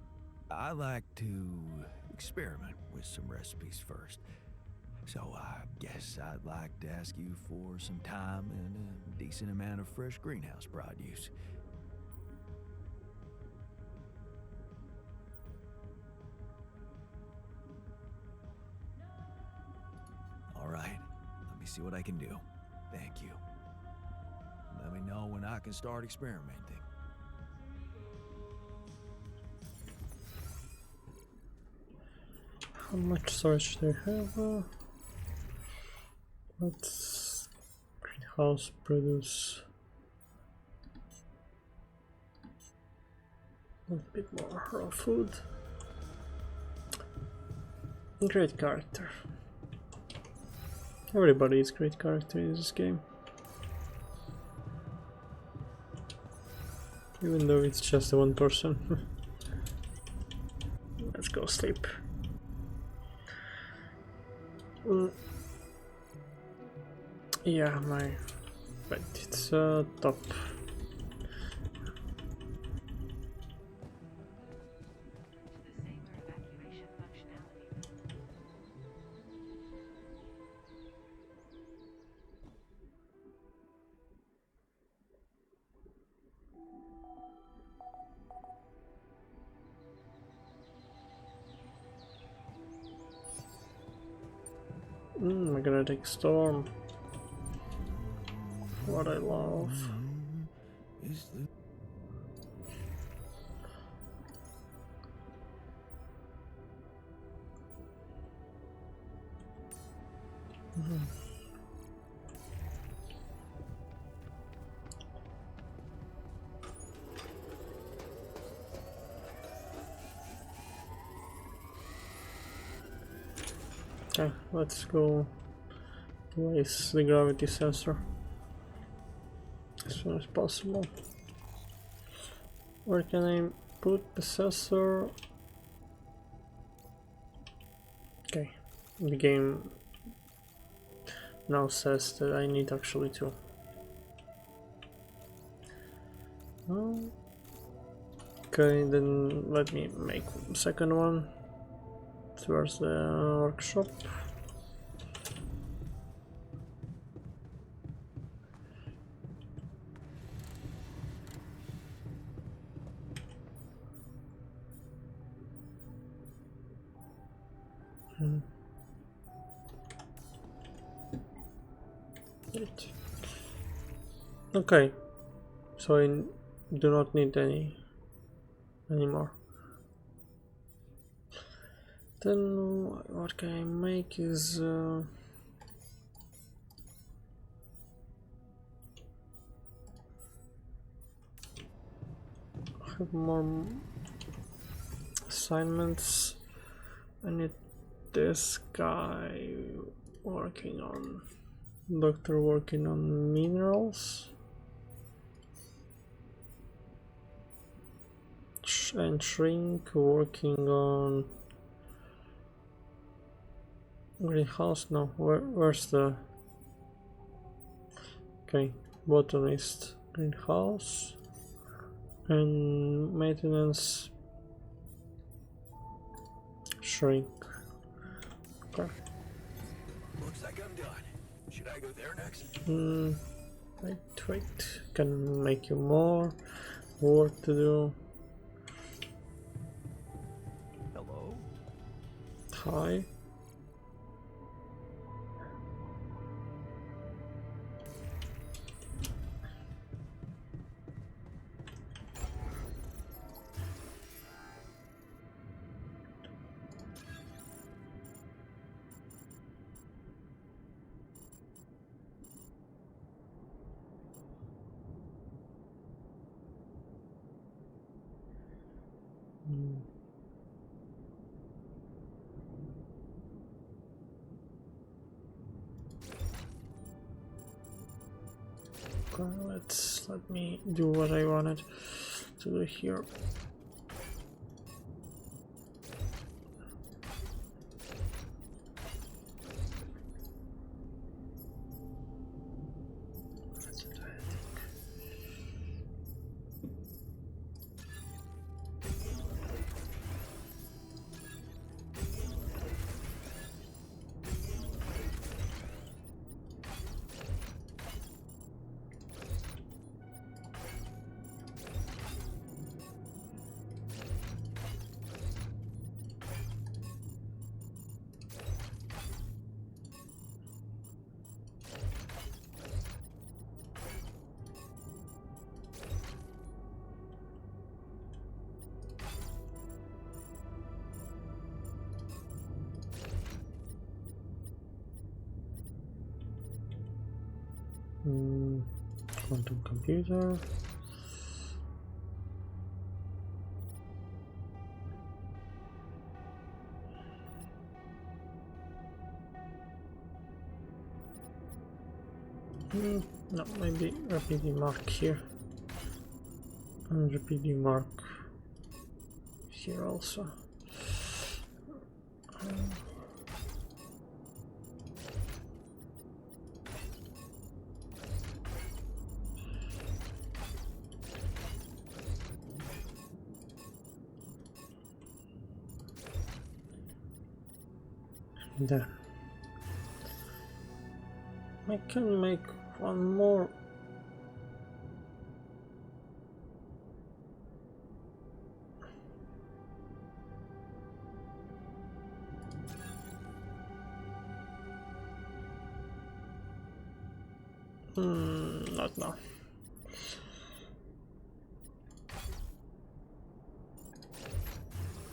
I like to experiment with some recipes first. So I guess I'd like to ask you for some time and a decent amount of fresh greenhouse produce. All right, let me see what I can do. Thank you. Let me know when I can start experimenting. How much storage do you have? Let's greenhouse produce a bit more raw food. Great character. Everybody is great character in this game. Even though it's just one person. Let's go sleep. Yeah, my but it's top. Magnetic storm. What I love. Okay, let's go place the gravity sensor as soon as possible. Where can I put the sensor? Okay, the game now says that I need actually two. Okay, then let me make a second one towards the workshop. Right. Okay, so I do not need any anymore. Then what can I make is have more assignments. I need this guy working on doctor working on minerals and shrink working on greenhouse. No, where's the okay, botanist, greenhouse, and maintenance, shrink. Okay. Looks like I'm done. Should I go there next? Wait. Can make you more work to do. Hello? Hi. Let me do what I wanted to do here. Quantum computer. No, maybe rapid mark here. And rapid mark here also. Then I can make one more. Not now.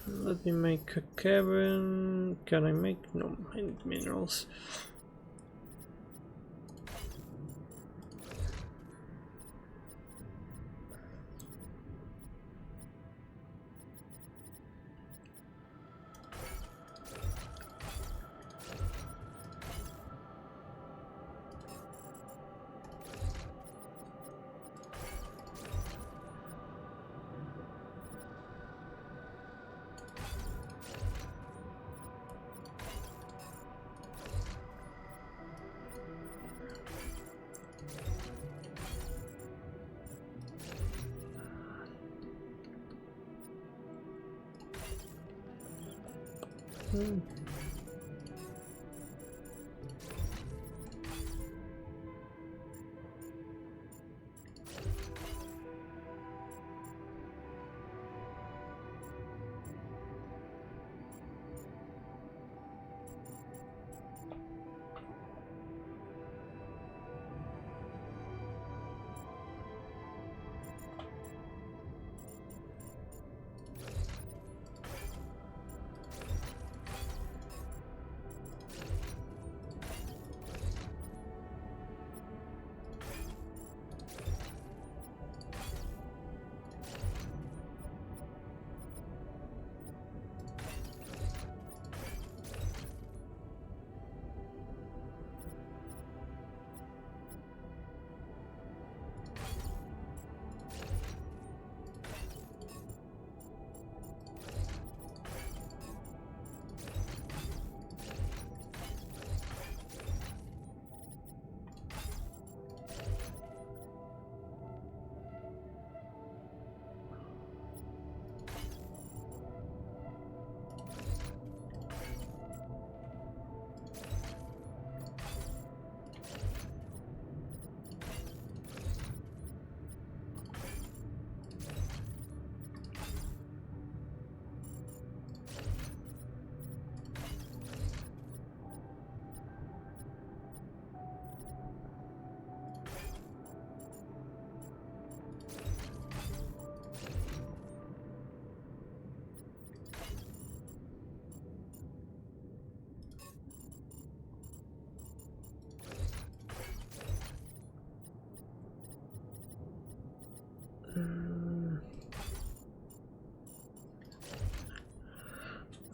Let me make a cabin. Can I make? No, I need minerals.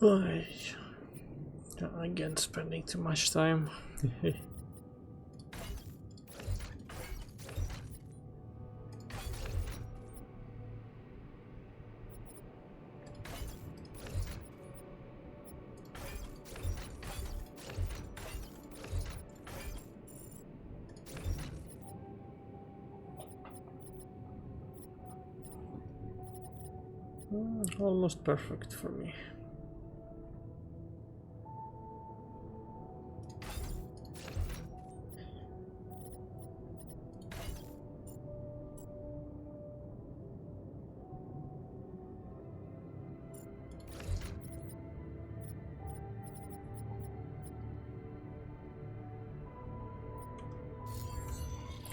Ay. Again, spending too much time. Almost perfect for me.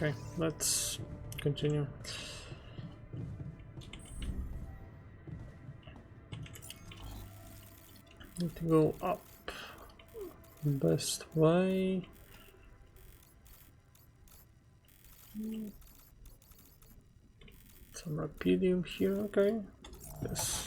Okay, let's continue. Need to go up. Best way. Some rapidium here, okay. Yes.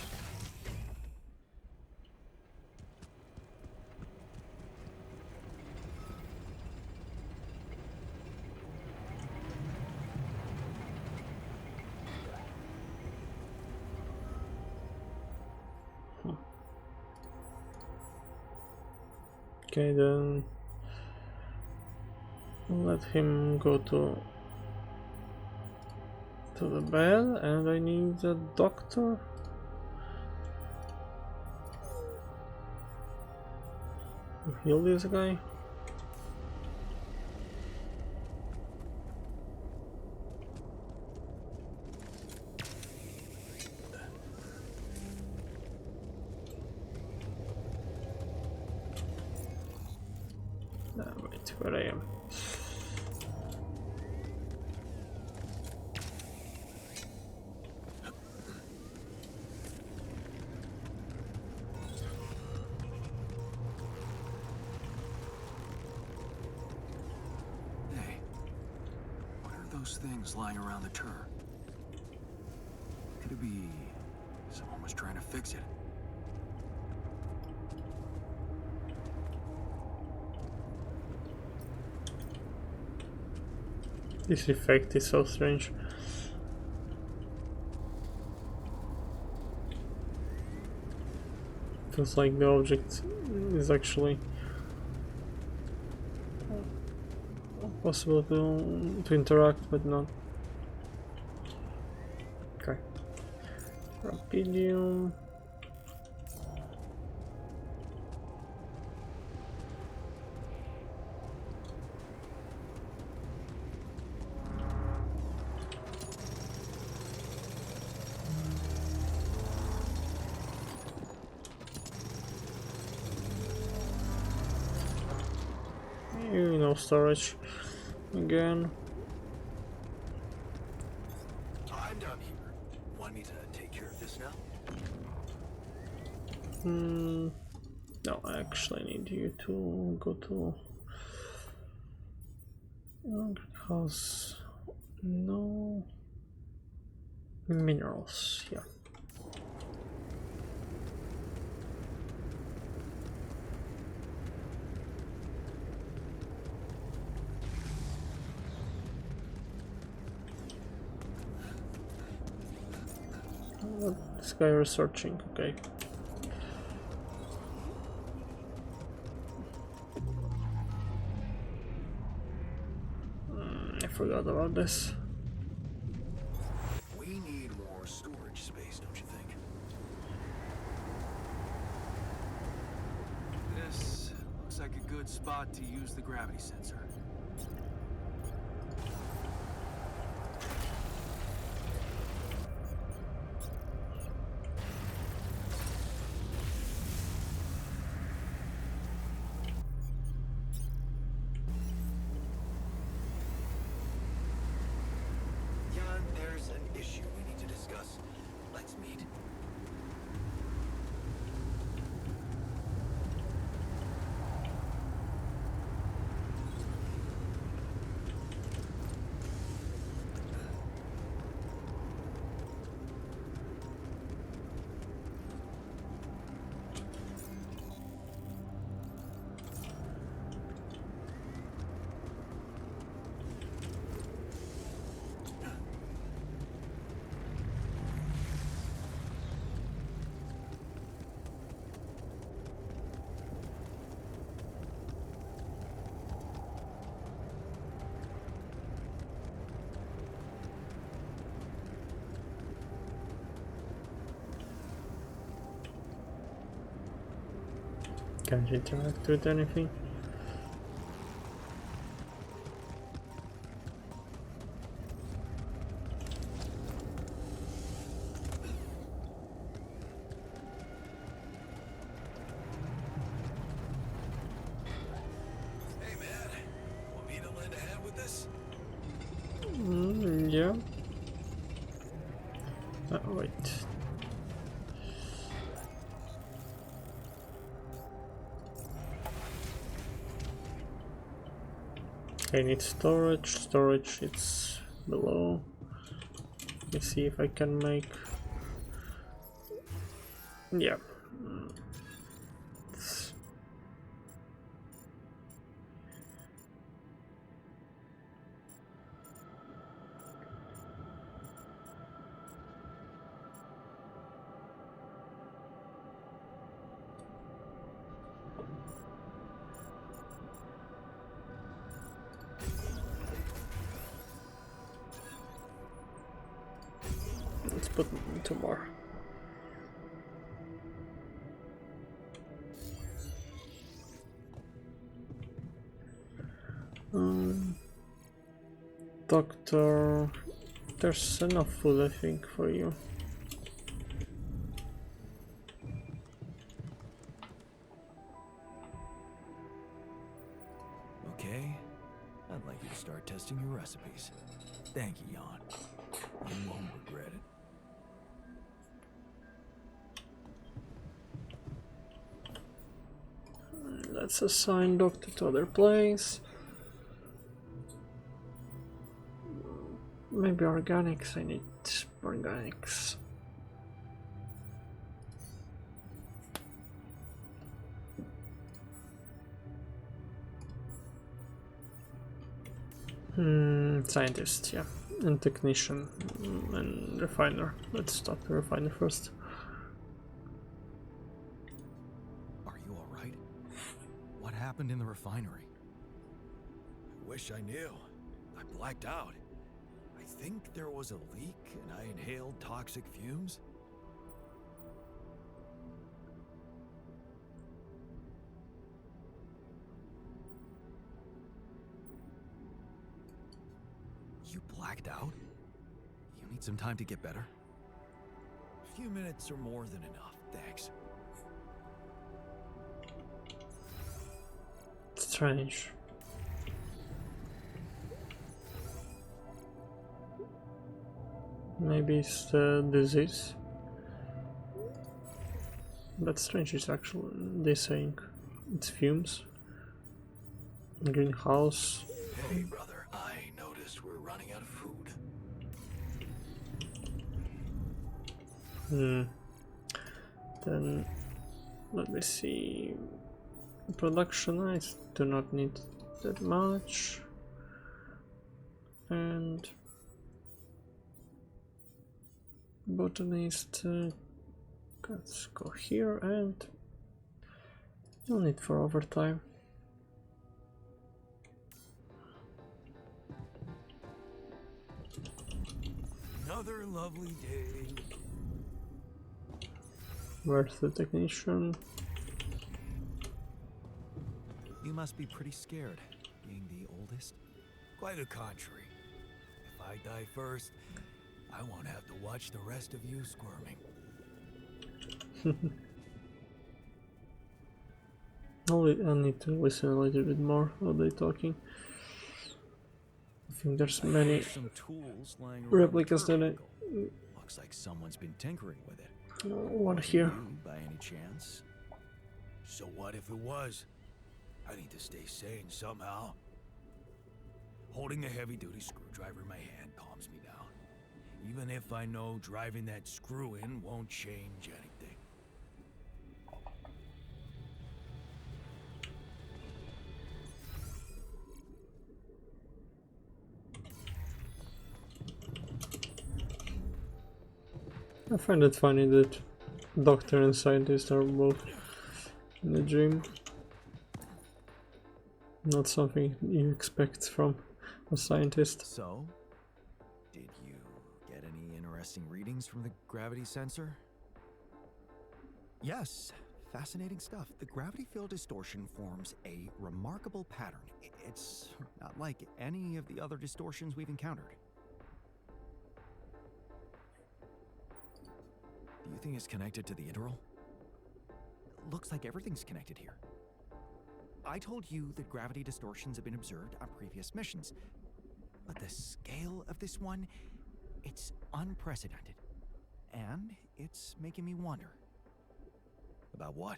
Okay, then let him go to the bed, and I need a doctor. To heal this guy. Wait, where I am. Hey, what are those things lying around the turret? Could it be someone was trying to fix it? This effect is so strange. Feels like the object is actually possible to interact, but not. Okay. Rapidium. No storage again. I'm done here. Want me to take care of this now? No, I actually need you to go to house. No minerals. Yeah. This guy researching, okay. I forgot about this. We need more storage space, don't you think? This looks like a good spot to use the gravity sensor. Jan, there's an issue we need to discuss. Let's meet. Can't interact with anything. Hey man, want me to lend a hand with this? Yeah. Wait. I need storage. Storage, it's below. Let me see if I can make. Yeah. Let's put 2 more. Doctor, there's enough food, I think, for you. Okay, I'd like you to start testing your recipes. Thank you, Jan. You won't regret it. Let's assign Doctor to other place. Maybe organics. I need organics. Scientist, yeah, and technician, and refiner. Let's start the refiner first. Are you alright? What happened in the refinery? I wish I knew. I blacked out. I think there was a leak and I inhaled toxic fumes. You blacked out? You need some time to get better? A few minutes are more than enough, thanks. Strange. Maybe it's the disease. But strange is actually they saying it's fumes. Greenhouse. Hey, brother, I noticed we're running out of food. Then let me see. Production, I do not need that much. And botanist, let's go here, and no need for overtime. Another lovely day. Where's the technician? You must be pretty scared, being the oldest. Quite the contrary. If I die first, I won't have to watch the rest of you squirming. I need to listen a little bit more. Are they talking? I think there's many Some tools lying around replicas the that I turret. Looks like someone's been tinkering with it. want here. You, by any chance? So what if it was? I need to stay sane somehow. Holding a heavy-duty screwdriver in my hand calms me down. Even if I know driving that screw in won't change anything. I find it funny that doctor and scientist are both in the dream. Not something you expect from a scientist. So, did you get any interesting readings from the gravity sensor? Yes, fascinating stuff. The gravity field distortion forms a remarkable pattern. It's not like any of the other distortions we've encountered. Do you think it's connected to the interval? Looks like everything's connected here. I told you that gravity distortions have been observed on previous missions, but the scale of this one, it's unprecedented. And it's making me wonder. About what?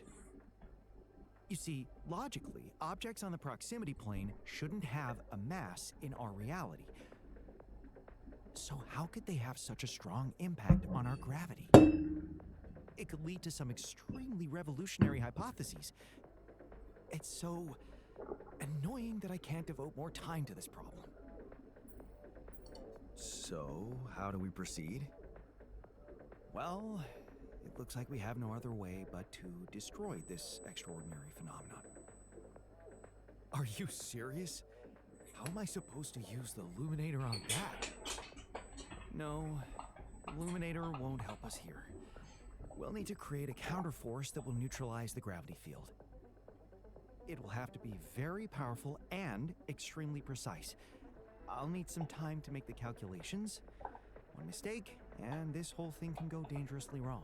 You see, logically, objects on the proximity plane shouldn't have a mass in our reality. So how could they have such a strong impact on our gravity? It could lead to some extremely revolutionary hypotheses. It's so annoying that I can't devote more time to this problem. So, how do we proceed? Well, it looks like we have no other way but to destroy this extraordinary phenomenon. Are you serious? How am I supposed to use the illuminator on that? No, illuminator won't help us here. We'll need to create a counterforce that will neutralize the gravity field. It will have to be very powerful and extremely precise. I'll need some time to make the calculations. One mistake, and this whole thing can go dangerously wrong.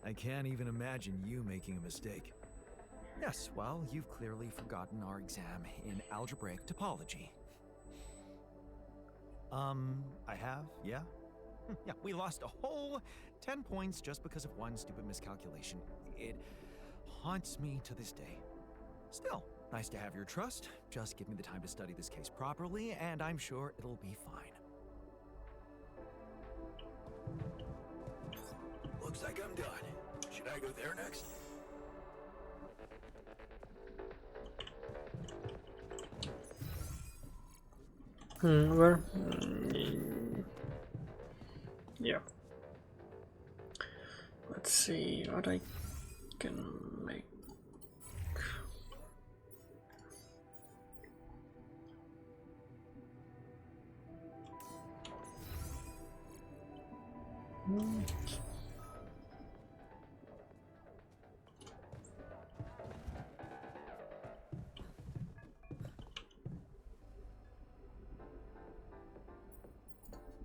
I can't even imagine you making a mistake. Yes, well, you've clearly forgotten our exam in algebraic topology. I have, yeah? Yeah, we lost a whole 10 points just because of one stupid miscalculation. It haunts me to this day. Still, nice to have your trust. Just give me the time to study this case properly, and I'm sure it'll be fine. Looks like I'm done. Should I go there next? Where? Yeah. Let's see what I can make.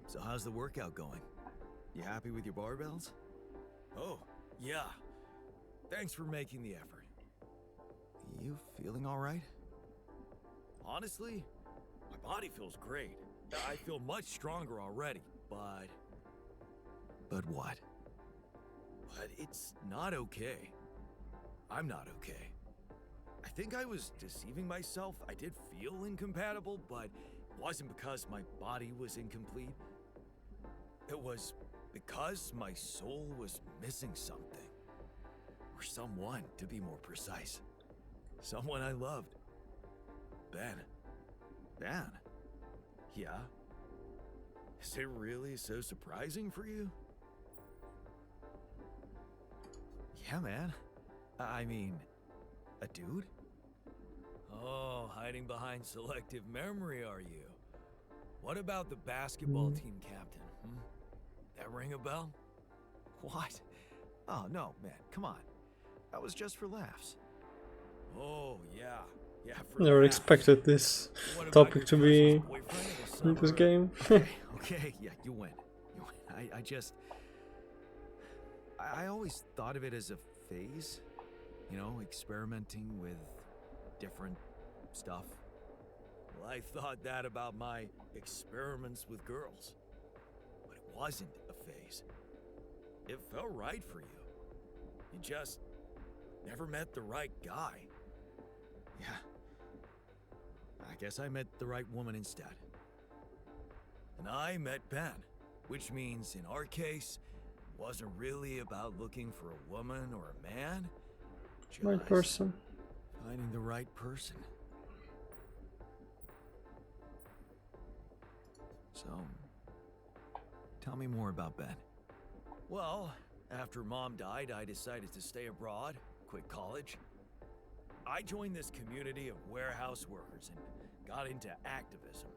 So how's the workout going? You happy with your barbells? Oh, yeah. Thanks for making the effort. You feeling all right? Honestly, my body feels great. I feel much stronger already, but... But what? But it's not okay. I'm not okay. I think I was deceiving myself. I did feel incompatible, but it wasn't because my body was incomplete. It was because my soul was missing something. Or someone, to be more precise. Someone I loved. Ben. Ben? Yeah? Is it really so surprising for you? Yeah, man. I mean, a dude? Oh, hiding behind selective memory, are you? What about the basketball team captain, That ring a bell? What? Oh, no, man, come on. That was just for laughs. Oh, yeah. Yeah, for Never laughs. expected this What about topic your to be cousin's boyfriend in the this summer? game. Okay, yeah, you win. You win. I always thought of it as a phase. You know, experimenting with different stuff. Well, I thought that about my experiments with girls. But it wasn't a phase. It felt right for you. You just never met the right guy. Yeah. I guess I met the right woman instead. And I met Ben, which means in our case, it wasn't really about looking for a woman or a man. Right Just person. finding the right person. So, tell me more about Ben. Well, after Mom died, I decided to stay abroad, quit college. I joined this community of warehouse workers and got into activism.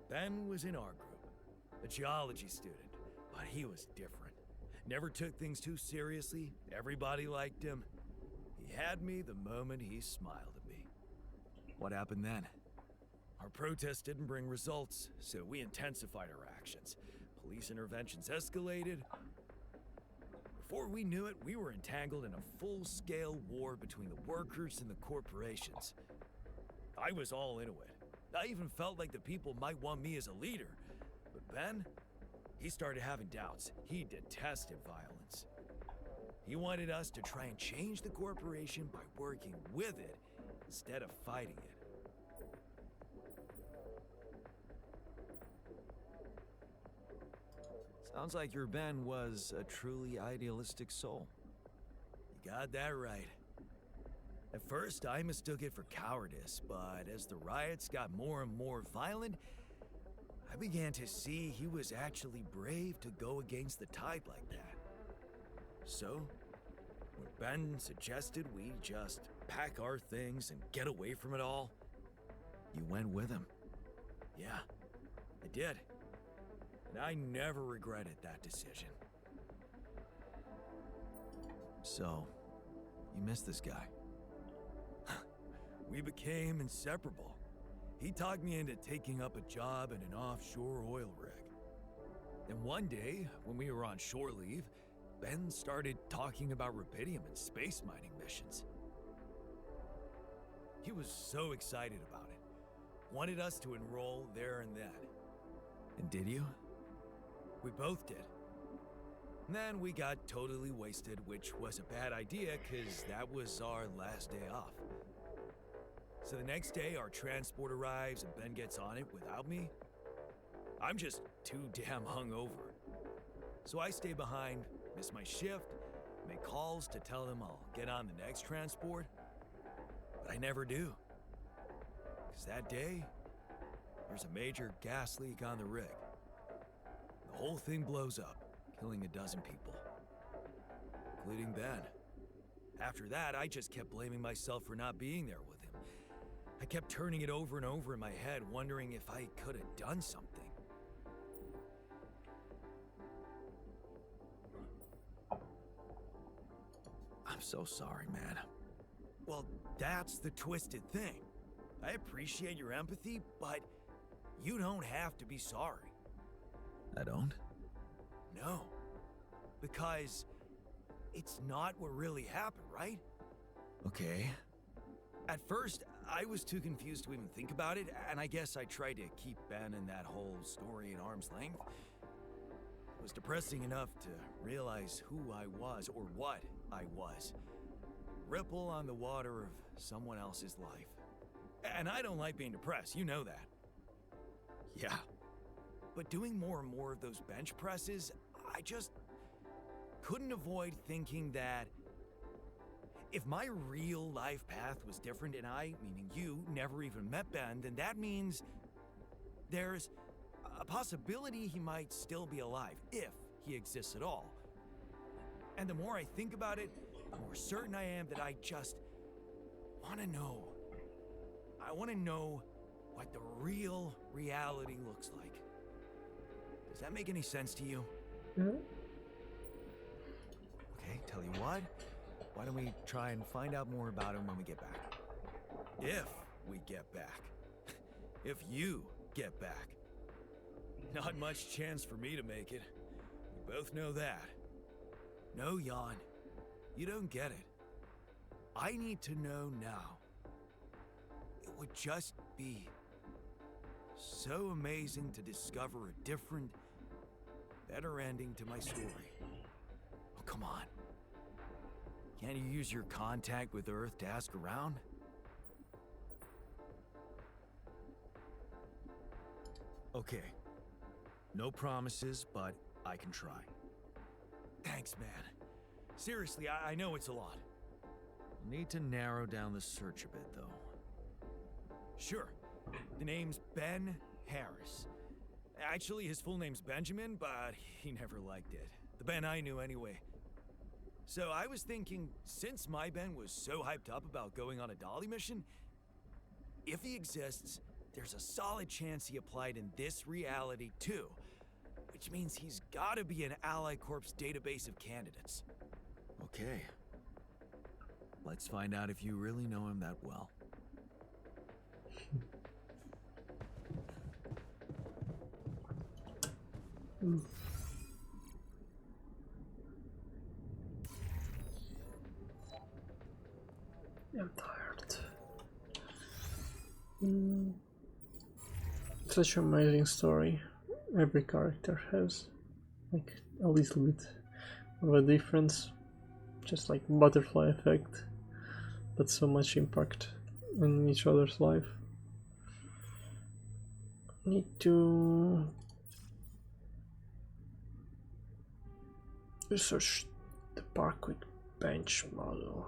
Ben was in our group. a geology student, but he was different. Never took things too seriously, everybody liked him. He had me the moment he smiled at me. What happened then? Our protest didn't bring results, so we intensified our actions. Police interventions escalated. Before we knew it, we were entangled in a full-scale war between the workers and the corporations. I was all into it. I even felt like the people might want me as a leader. But Ben, he started having doubts. He detested violence. He wanted us to try and change the corporation by working with it instead of fighting it. Sounds like your Ben was a truly idealistic soul. You got that right. At first, I mistook it for cowardice, but as the riots got more and more violent, I began to see he was actually brave to go against the tide like that. So, when Ben suggested we just pack our things and get away from it all, you went with him. Yeah, I did. And I never regretted that decision. So, you miss this guy. We became inseparable. He talked me into taking up a job in an offshore oil rig. And one day, when we were on shore leave, Ben started talking about rubidium and space mining missions. He was so excited about it. Wanted us to enroll there and then. And did you? We both did. And then we got totally wasted, which was a bad idea because that was our last day off. So the next day, our transport arrives and Ben gets on it without me. I'm just too damn hungover. So I stay behind, miss my shift, make calls to tell them I'll get on the next transport. But I never do. Because that day, there's a major gas leak on the rig. The whole thing blows up, killing a dozen people, including Ben. After that, I just kept blaming myself for not being there with him. I kept turning it over and over in my head, wondering if I could have done something. I'm so sorry, man. Well, that's the twisted thing. I appreciate your empathy, but you don't have to be sorry. I don't? No. Because it's not what really happened, right? Okay. At first, I was too confused to even think about it, and I guess I tried to keep Ben and that whole story at arm's length. It was depressing enough to realize who I was, or what I was. Ripple on the water of someone else's life. And I don't like being depressed, you know that. Yeah. But doing more and more of those bench presses, I just couldn't avoid thinking that if my real life path was different and I, meaning you, never even met Ben, then that means there's a possibility he might still be alive, if he exists at all. And the more I think about it, the more certain I am that I just want to know. I want to know what the real reality looks like. Does that make any sense to you? Mm-hmm. Okay, tell you what. Why don't we try and find out more about him when we get back? If we get back. If you get back. Not much chance for me to make it. We both know that. No, Jan. You don't get it. I need to know now. It would just be so amazing to discover a different, better ending to my story. Oh, come on. Can't you use your contact with Earth to ask around? Okay. No promises, but I can try. Thanks, man. Seriously, I know it's a lot. Need to narrow down the search a bit, though. Sure. The name's Ben Harris. Actually, his full name's Benjamin, but he never liked it. The Ben I knew anyway. So I was thinking, since my Ben was so hyped up about going on a dolly mission, if he exists, there's a solid chance he applied in this reality too. which means he's gotta be an Ally Corps database of candidates. Okay. Let's find out if you really know him that well. I'm tired. Such an amazing story. Every character has like a little bit of a difference, just like butterfly effect, but so much impact in each other's life. Need to research the Parkway bench model.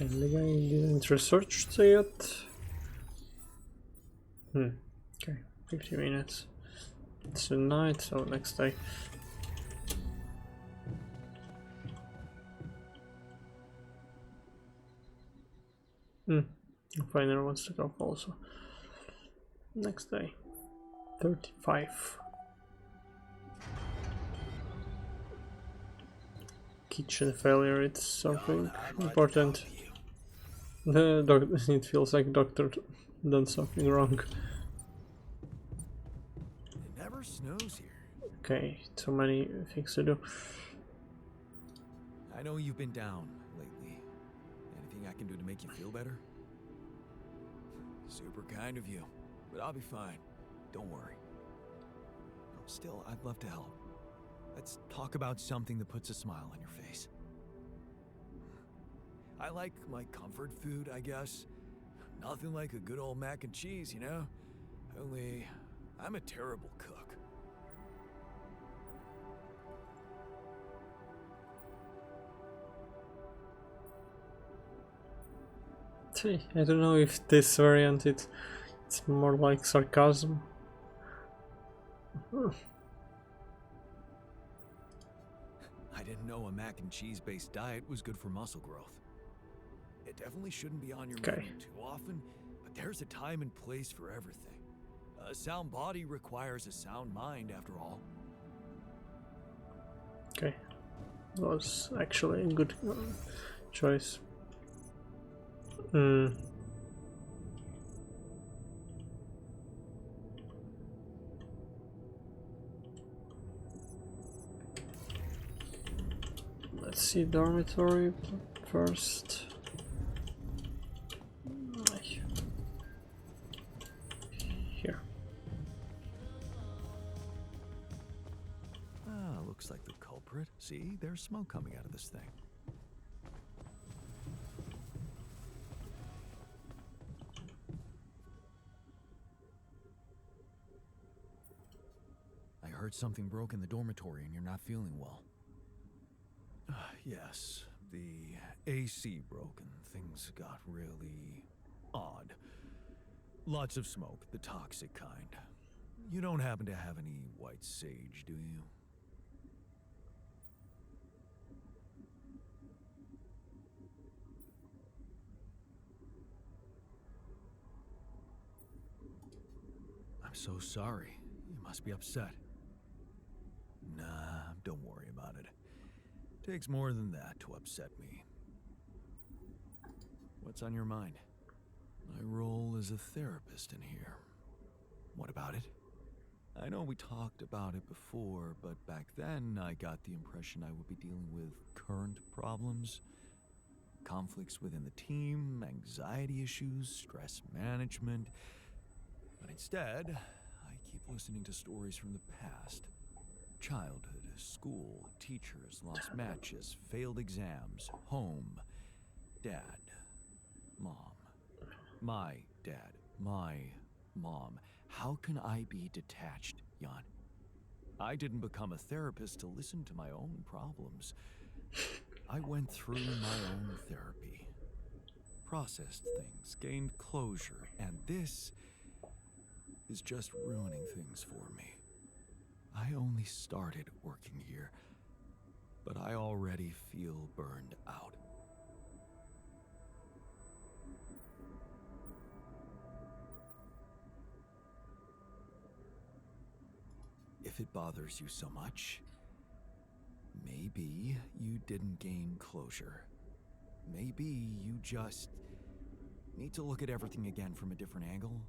And the guy didn't research yet. Okay, 50 minutes. It's a night, so next day. Final wants to go also. Next day. 35. Kitchen failure, it's something important. The doctor, it feels like doctor done something wrong. It never snows here. Okay, so many things to do. I know you've been down lately. Anything I can do to make you feel better? Super kind of you, but I'll be fine. Don't worry. Still, I'd love to help. Let's talk about something that puts a smile on your face. I like my comfort food, I guess. Nothing like a good old mac and cheese, you know? Only, I'm a terrible cook. I don't know if this variant it's more like sarcasm. I didn't know a mac and cheese based diet was good for muscle growth. It definitely shouldn't be on your menu too often, but there's a time and place for everything. A sound body requires a sound mind, after all. Okay, was actually a good choice. Let's see dormitory first. Here. Looks like the culprit. See, there's smoke coming out of this thing. I heard something broke in the dormitory and you're not feeling well. Yes, the AC broke and things got really odd. Lots of smoke, the toxic kind. You don't happen to have any white sage, do you? I'm so sorry. You must be upset. Nah, don't worry about it. Takes more than that to upset me. What's on your mind? My role as a therapist in here. What about it? I know we talked about it before, but back then I got the impression I would be dealing with current problems. Conflicts within the team, anxiety issues, stress management. But instead, I keep listening to stories from the past. Childhood, school, teachers, lost matches, failed exams, home, dad, mom. My dad, my mom. How can I be detached, Jan? I didn't become a therapist to listen to my own problems. I went through my own therapy, processed things, gained closure, and this is just ruining things for me. I only started working here, but I already feel burned out. If it bothers you so much, maybe you didn't gain closure. Maybe you just need to look at everything again from a different angle.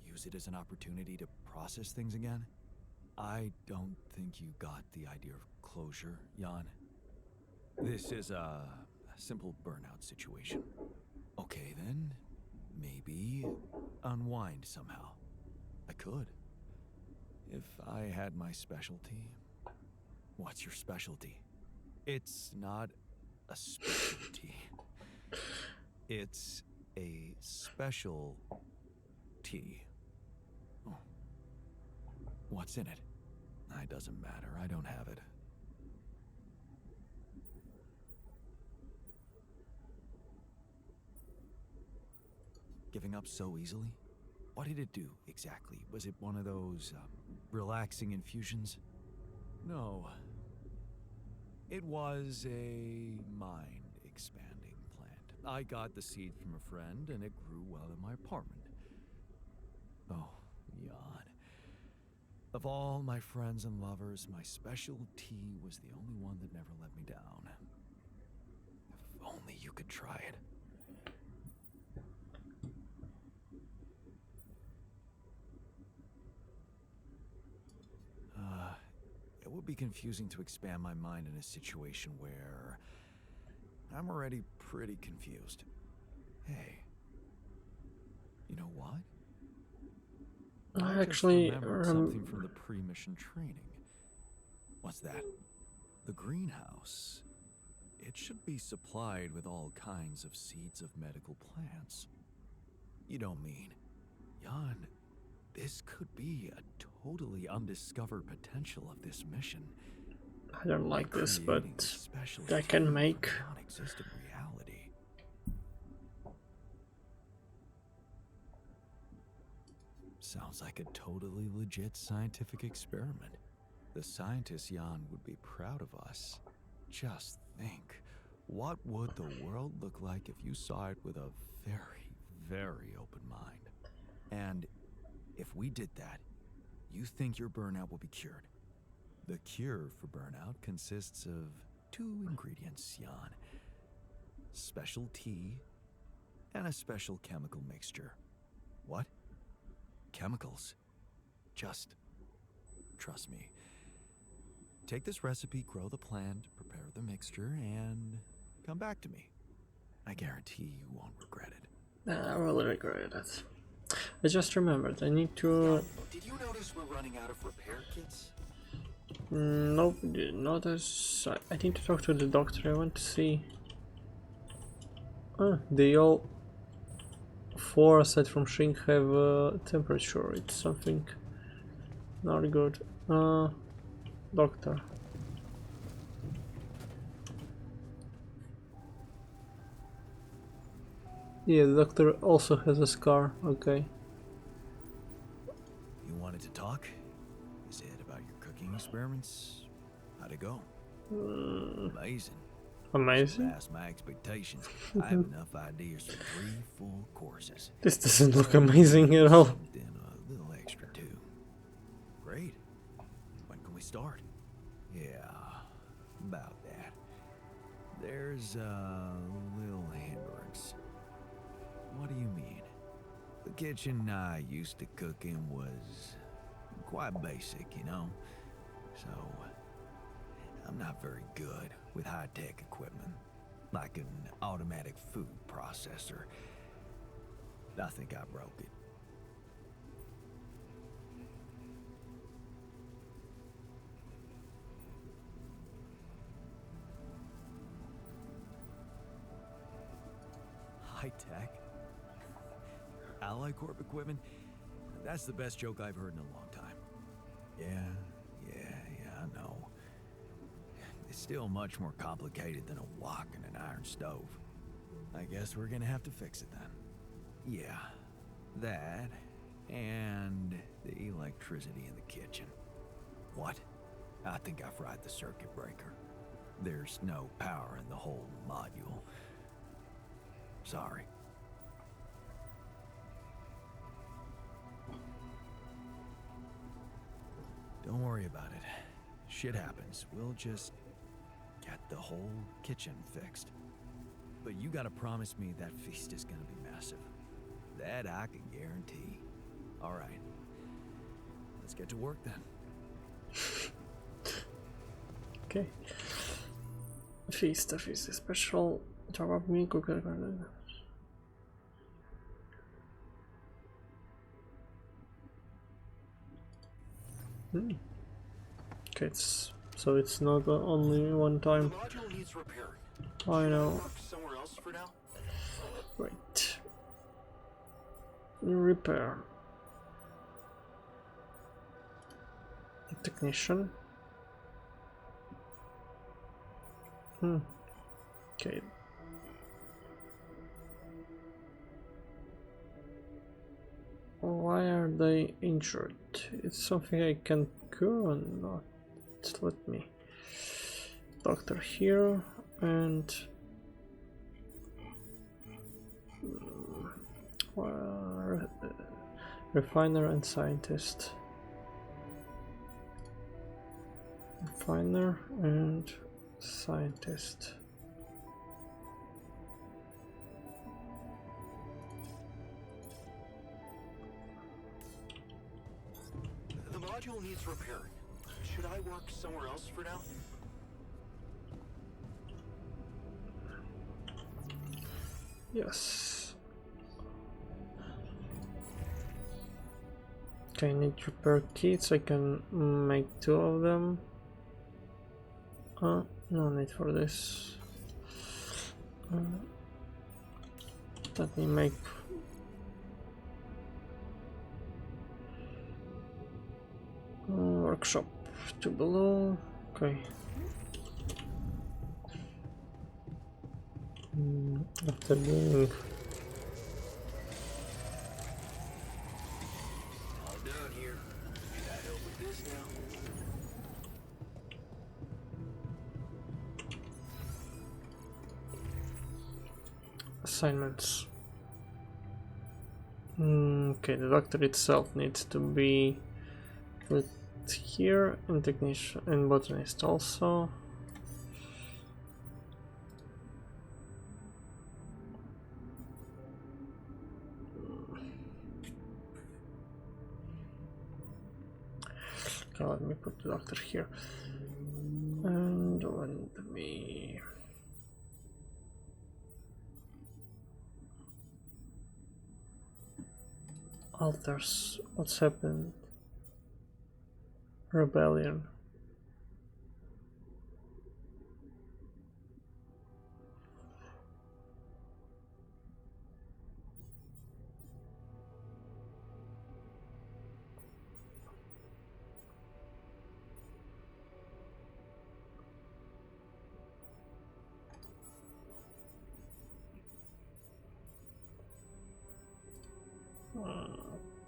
Use it as an opportunity to process things again. I don't think you got the idea of closure, Jan. This is a simple burnout situation. Okay then, maybe unwind somehow. I could. If I had my specialty. What's your specialty? It's not a specialty. It's a special tea. Oh. What's in it? It doesn't matter. I don't have it. Giving up so easily? What did it do exactly? Was it one of those relaxing infusions? No. It was a mind-expanding plant. I got the seed from a friend, and it grew well in my apartment. Oh, Jan. Of all my friends and lovers, my special tea was the only one that never let me down. If only you could try it. It would be confusing to expand my mind in a situation where I'm already pretty confused. Hey, you know what? I actually remembered something from the pre-mission training. What's that? The greenhouse. It should be supplied with all kinds of seeds of medical plants. You don't mean, Jan, this could be a totally undiscovered potential of this mission. I don't like this, but Creating I can make. non-existent reality. Sounds like a totally legit scientific experiment. The scientist Jan would be proud of us. Just think, what would the world look like if you saw it with a very, very open mind? And if we did that, you think your burnout will be cured? The cure for burnout consists of 2 ingredients, Jan. Special tea and a special chemical mixture. What? Chemicals? Just trust me. Take this recipe, grow the plant, prepare the mixture, and come back to me. I guarantee you won't regret it. I really regret it. I just remembered, I need to... Did you notice we're running out of repair kits? Nope, didn't notice. I need to talk to the doctor, I want to see... Oh, they all... 4 aside from Shrink have temperature, it's something not good. Doctor. Yeah, the doctor also has a scar, okay. You wanted to talk? Is it about your cooking experiments? How'd it go? Amazing. Amazing? Surpassed my expectations. I have enough ideas for 3 full courses. This doesn't look amazing at all. Something a little extra too. Great. When can we start? Yeah, about that. There's a little hindrance. What do you mean? The kitchen I used to cook in was quite basic, you know? So, I'm not very good with high-tech equipment, like an automatic food processor. I think I broke it. high tech? Ally Corp equipment? That's the best joke I've heard in a long time. Yeah, I know. It's still much more complicated than a wok and an iron stove. I guess we're gonna have to fix it then. Yeah, that, and the electricity in the kitchen. What? I think I fried the circuit breaker. There's no power in the whole module. Sorry. Don't worry about it. Shit happens. We'll just get the whole kitchen fixed. But you gotta promise me that feast is gonna be massive. That I can guarantee. All right. Let's get to work then. Okay. Feast is special. Talk about me, cooker garden. Okay, so it's not only one time. The module needs repairing. I know. Somewhere else for now. Right. Repair. Technician. Okay. Why are they injured? It's something I can go or not? Let me. Doctor here and refiner and scientist. Refiner and scientist. The module needs repairing. Should I work somewhere else for now? Yes. Okay, I need repair kits. I can make 2 of them. No need for this. Let me make workshop 2 below. Okay. After doing All done here. Can I help with this now? assignments. Okay, the doctor itself needs to be put here, and technician and botanist also. Okay, let me put the doctor here, and let me. Alters. What's happened? Rebellion.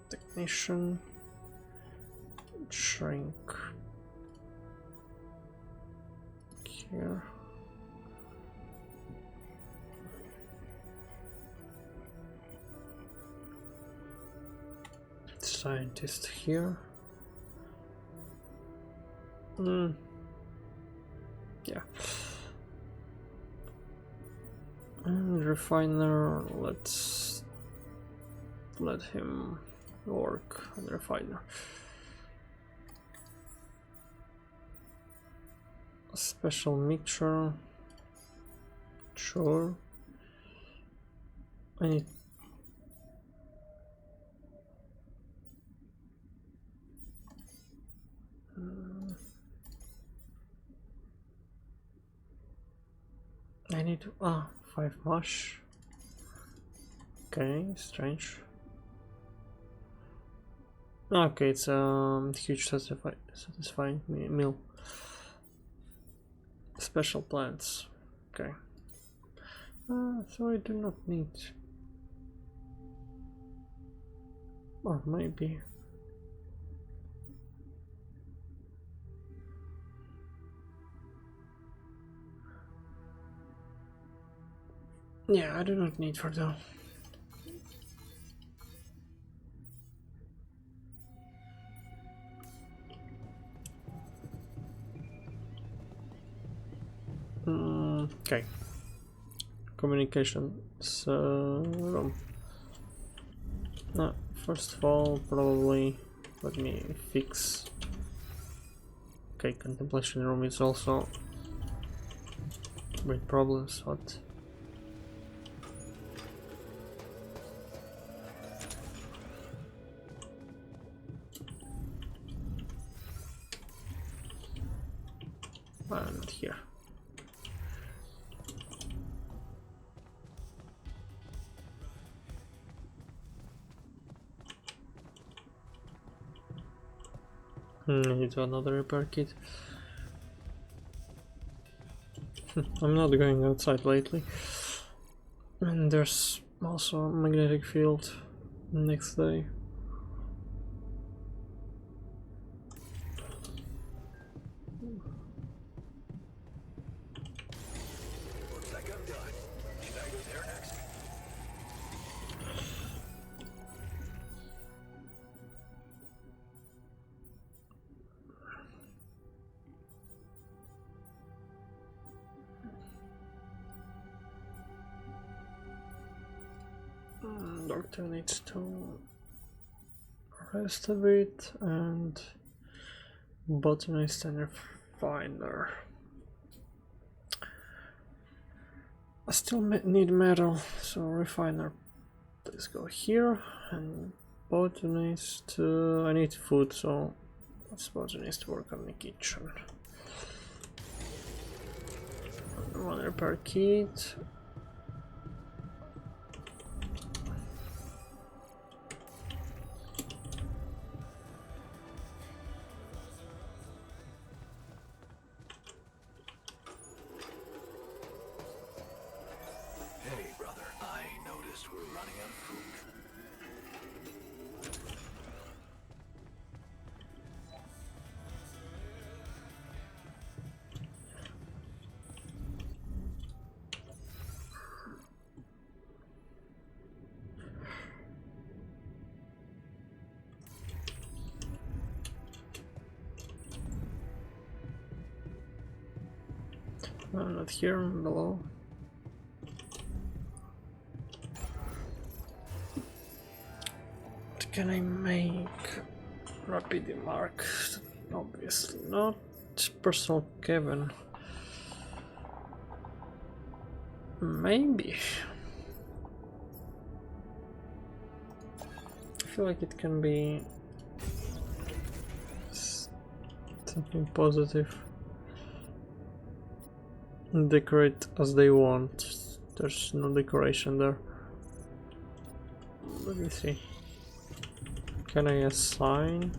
Technician. Shrink. Here. Scientist here. Yeah. And refiner, let's let him work on the refiner. A special mixture. Sure. I need I need 5 mush. Okay, strange. Okay, it's a huge satisfying meal. Special plants. Okay. So I do not need. Or maybe. Yeah, I do not need for now. Okay. Communications room. First of all, probably let me fix. Okay, contemplation room is also with problems. What? And here. Need another repair kit. I'm not going outside lately. And there's also a magnetic field next day. Looks like I'm done. Should I go there next? Doctor needs to rest a bit, and botanist and refiner. I still need metal, so refiner, please go here, and botanist, I need food, so let's botanist work on the kitchen. One repair kit. Hey, brother, I noticed we're running out of food. Not here, below. What can I make? Rapid mark? Obviously not. Personal cabin. Maybe. I feel like it can be something positive. Decorate as they want. There's no decoration there. Let me see. Can I assign?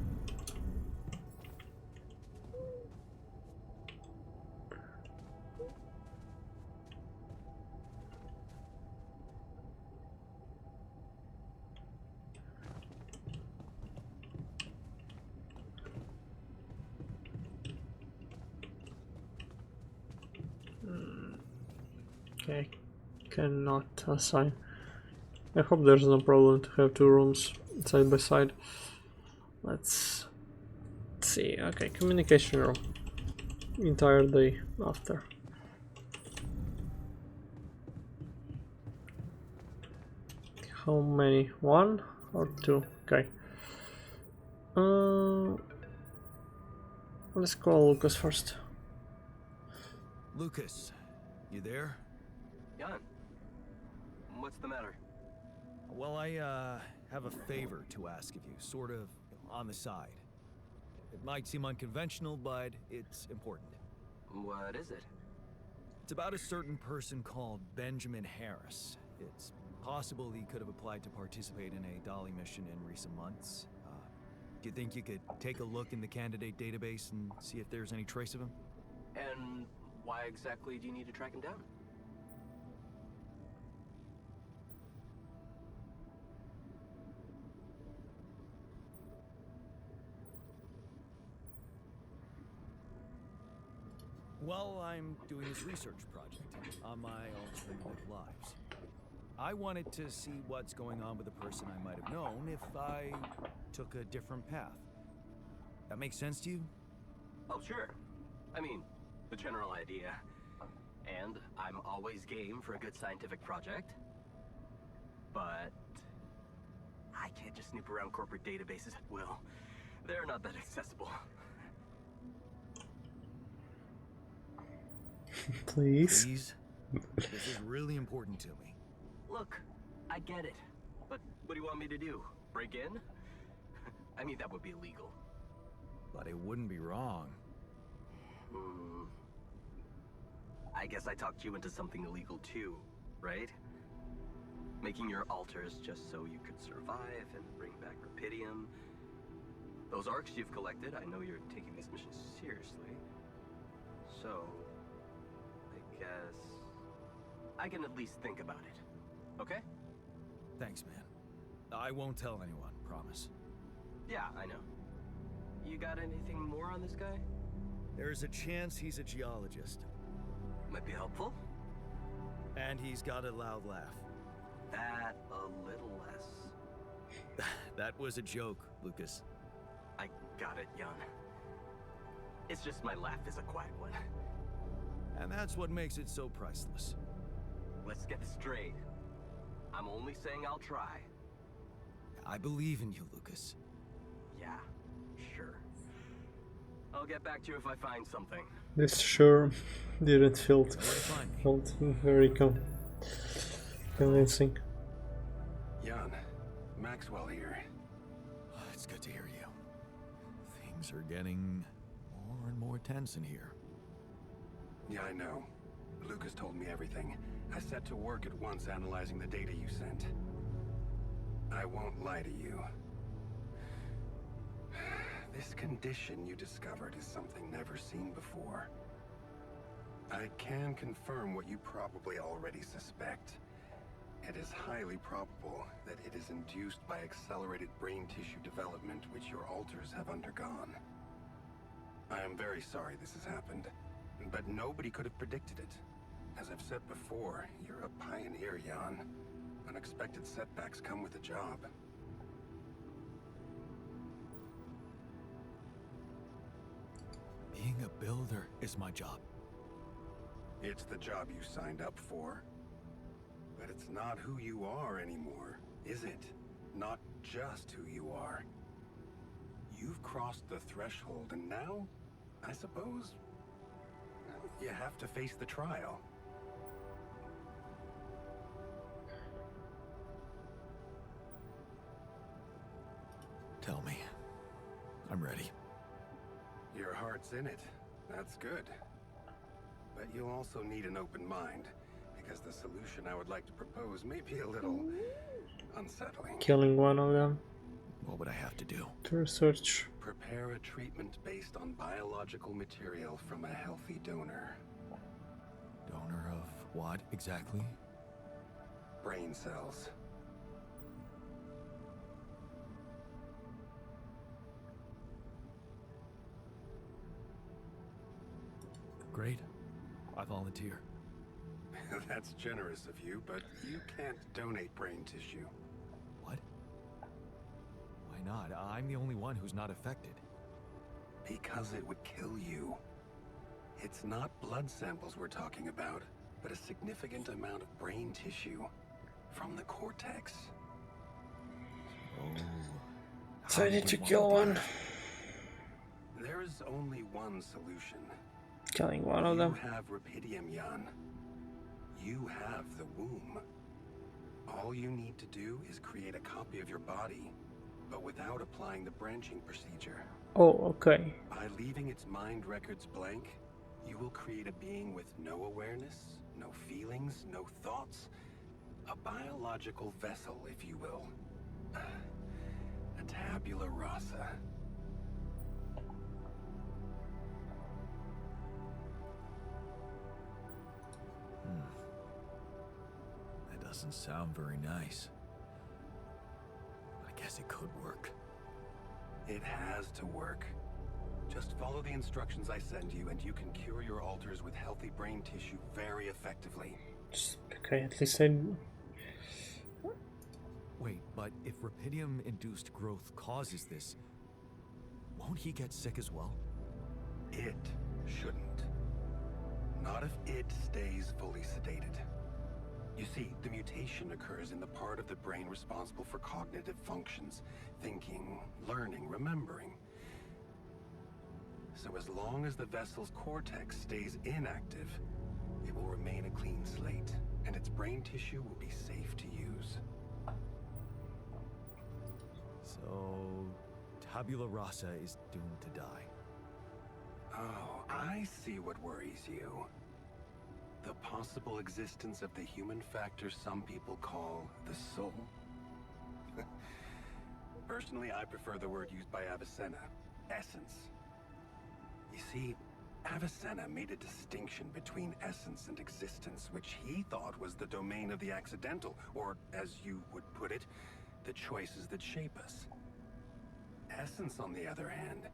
Okay, cannot assign. I hope there's no problem to have two rooms side by side. Let's see. Okay, communication room. Entire day after. How many? One or two? Okay. Let's call Lucas first. Lucas, you there? Jan, what's the matter? Well, I have a favor to ask of you, sort of on the side. It might seem unconventional, but it's important. What is it? It's about a certain person called Benjamin Harris. It's Possible he could have applied to participate in a Dolly mission in recent months. Do you think you could take a look in the candidate database and see if there's any trace of him? And why exactly do you need to track him down? Well, I'm doing this research project on my alternative lives. I wanted to see what's going on with a person I might have known if I took a different path. That makes sense to you? Oh, sure. I mean, the general idea. And I'm always game for a good scientific project. But I can't just snoop around corporate databases at will. They're not that accessible. Please. Please? This is really important to me. Look, I get it. But what do you want me to do? Break in? I mean, that would be illegal. But it wouldn't be wrong. I guess I talked you into something illegal too, right? Making your altars just so you could survive and bring back Rapidium. Those arcs you've collected, I know you're taking these missions seriously. So, I guess I can at least think about it, okay? Thanks, man. I won't tell anyone, promise. Yeah, I know. You got anything more on this guy? There's a chance he's a geologist. Might be helpful. And he's got a loud laugh. That a little less. That was a joke, Lucas. I got it, Jan. It's just my laugh is a quiet one. And that's what makes it so priceless. Let's get this straight. I'm only saying I'll try. I believe in you, Lucas. Yeah, sure. I'll get back to you if I find something. This sure didn't feel Where to find me? felt very convincing. Jan, Maxwell here. It's good to hear you. Things are getting more and more tense in here. Yeah, I know. Lucas told me everything. I set to work at once analyzing the data you sent. I won't lie to you. This condition you discovered is something never seen before. I can confirm what you probably already suspect. It is highly probable that it is induced by accelerated brain tissue development which your alters have undergone. I am very sorry this has happened, but nobody could have predicted it. As I've said before, you're a pioneer, Jan. Unexpected setbacks come with the job. Being a builder is my job. It's the job you signed up for. But it's not who you are anymore, is it? Not just who you are. You've crossed the threshold, and now, I suppose, you have to face the trial. Tell me. I'm ready. Your heart's in it. That's good. But you'll also need an open mind, because the solution I would like to propose may be a little unsettling. Killing one of them What would I have to do? to research. Prepare a treatment based on biological material from a healthy donor. Donor of what exactly? Brain cells. Great. I volunteer. That's generous of you, but you can't donate brain tissue. What? Why not? I'm the only one who's not affected. Because it would kill you. It's not blood samples we're talking about, but a significant amount of brain tissue from the cortex. Oh. So I How need would to one kill do one. that? There is only one solution. Killing one of them. You have Rapidium, Jan. You have the womb. All you need to do is create a copy of your body, but without applying the branching procedure. Oh, okay. By leaving its mind records blank, you will create a being with no awareness, no feelings, no thoughts. A biological vessel, if you will. A tabula rasa. That doesn't sound very nice. I guess it could work. It has to work. Just follow the instructions I send you, and you can cure your alters with healthy brain tissue very effectively. Okay, at least I. Wait, but if Rapidium-induced growth causes this, won't he get sick as well? It shouldn't. Not if it stays fully sedated. You see, the mutation occurs in the part of the brain responsible for cognitive functions, thinking, learning, remembering. So as long as the vessel's cortex stays inactive, it will remain a clean slate, and its brain tissue will be safe to use. So, tabula rasa is doomed to die. Oh, I see what worries you. The possible existence of the human factor some people call the soul. Personally, I prefer the word used by Avicenna, essence. You see, Avicenna made a distinction between essence and existence, which he thought was the domain of the accidental, or, as you would put it, the choices that shape us. Essence, on the other hand,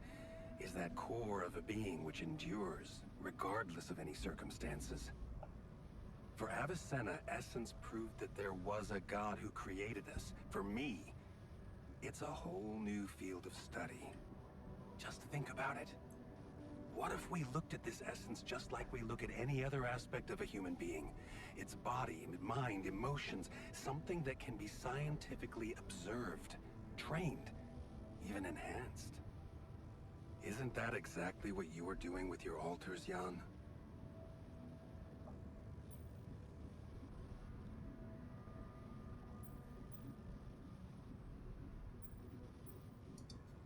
is that core of a being which endures, regardless of any circumstances. For Avicenna, essence proved that there was a God who created us. For me, it's a whole new field of study. Just think about it. What if we looked at this essence just like we look at any other aspect of a human being? Its body, mind, emotions, something that can be scientifically observed, trained, even enhanced. Isn't that exactly what you are doing with your alters, Jan?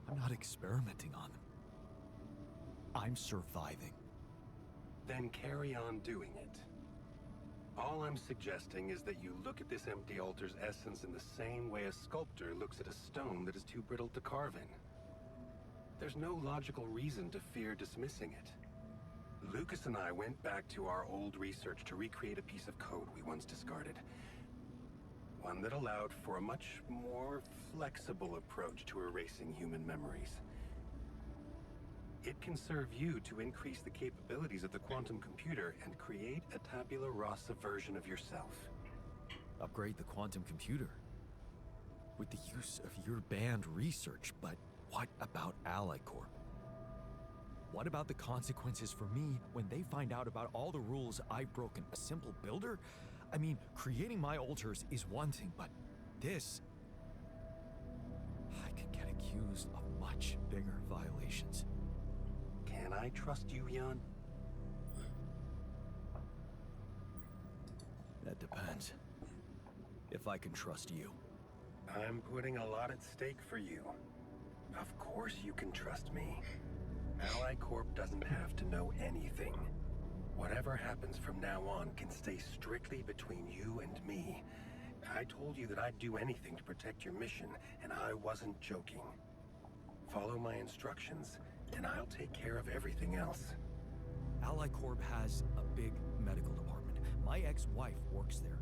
I'm not experimenting on them. I'm surviving. Then carry on doing it. All I'm suggesting is that you look at this empty altar's essence in the same way a sculptor looks at a stone that is too brittle to carve in. There's no logical reason to fear dismissing it. Lucas and I went back to our old research to recreate a piece of code we once discarded. One that allowed for a much more flexible approach to erasing human memories. It can serve you to increase the capabilities of the quantum computer and create a tabula rasa version of yourself. Upgrade the quantum computer. With the use of your banned research, but what about Ally Corp? What about the consequences for me when they find out about all the rules I've broken? A simple builder? I mean, creating my alters is one thing, but this... I could get accused of much bigger violations. Can I trust you, Jan? That depends. If I can trust you. I'm putting a lot at stake for you. Of course you can trust me. Ally Corp doesn't have to know anything. Whatever happens from now on can stay strictly between you and me. I told you that I'd do anything to protect your mission, and I wasn't joking. Follow my instructions, and I'll take care of everything else. Ally Corp has a big medical department. My ex-wife works there.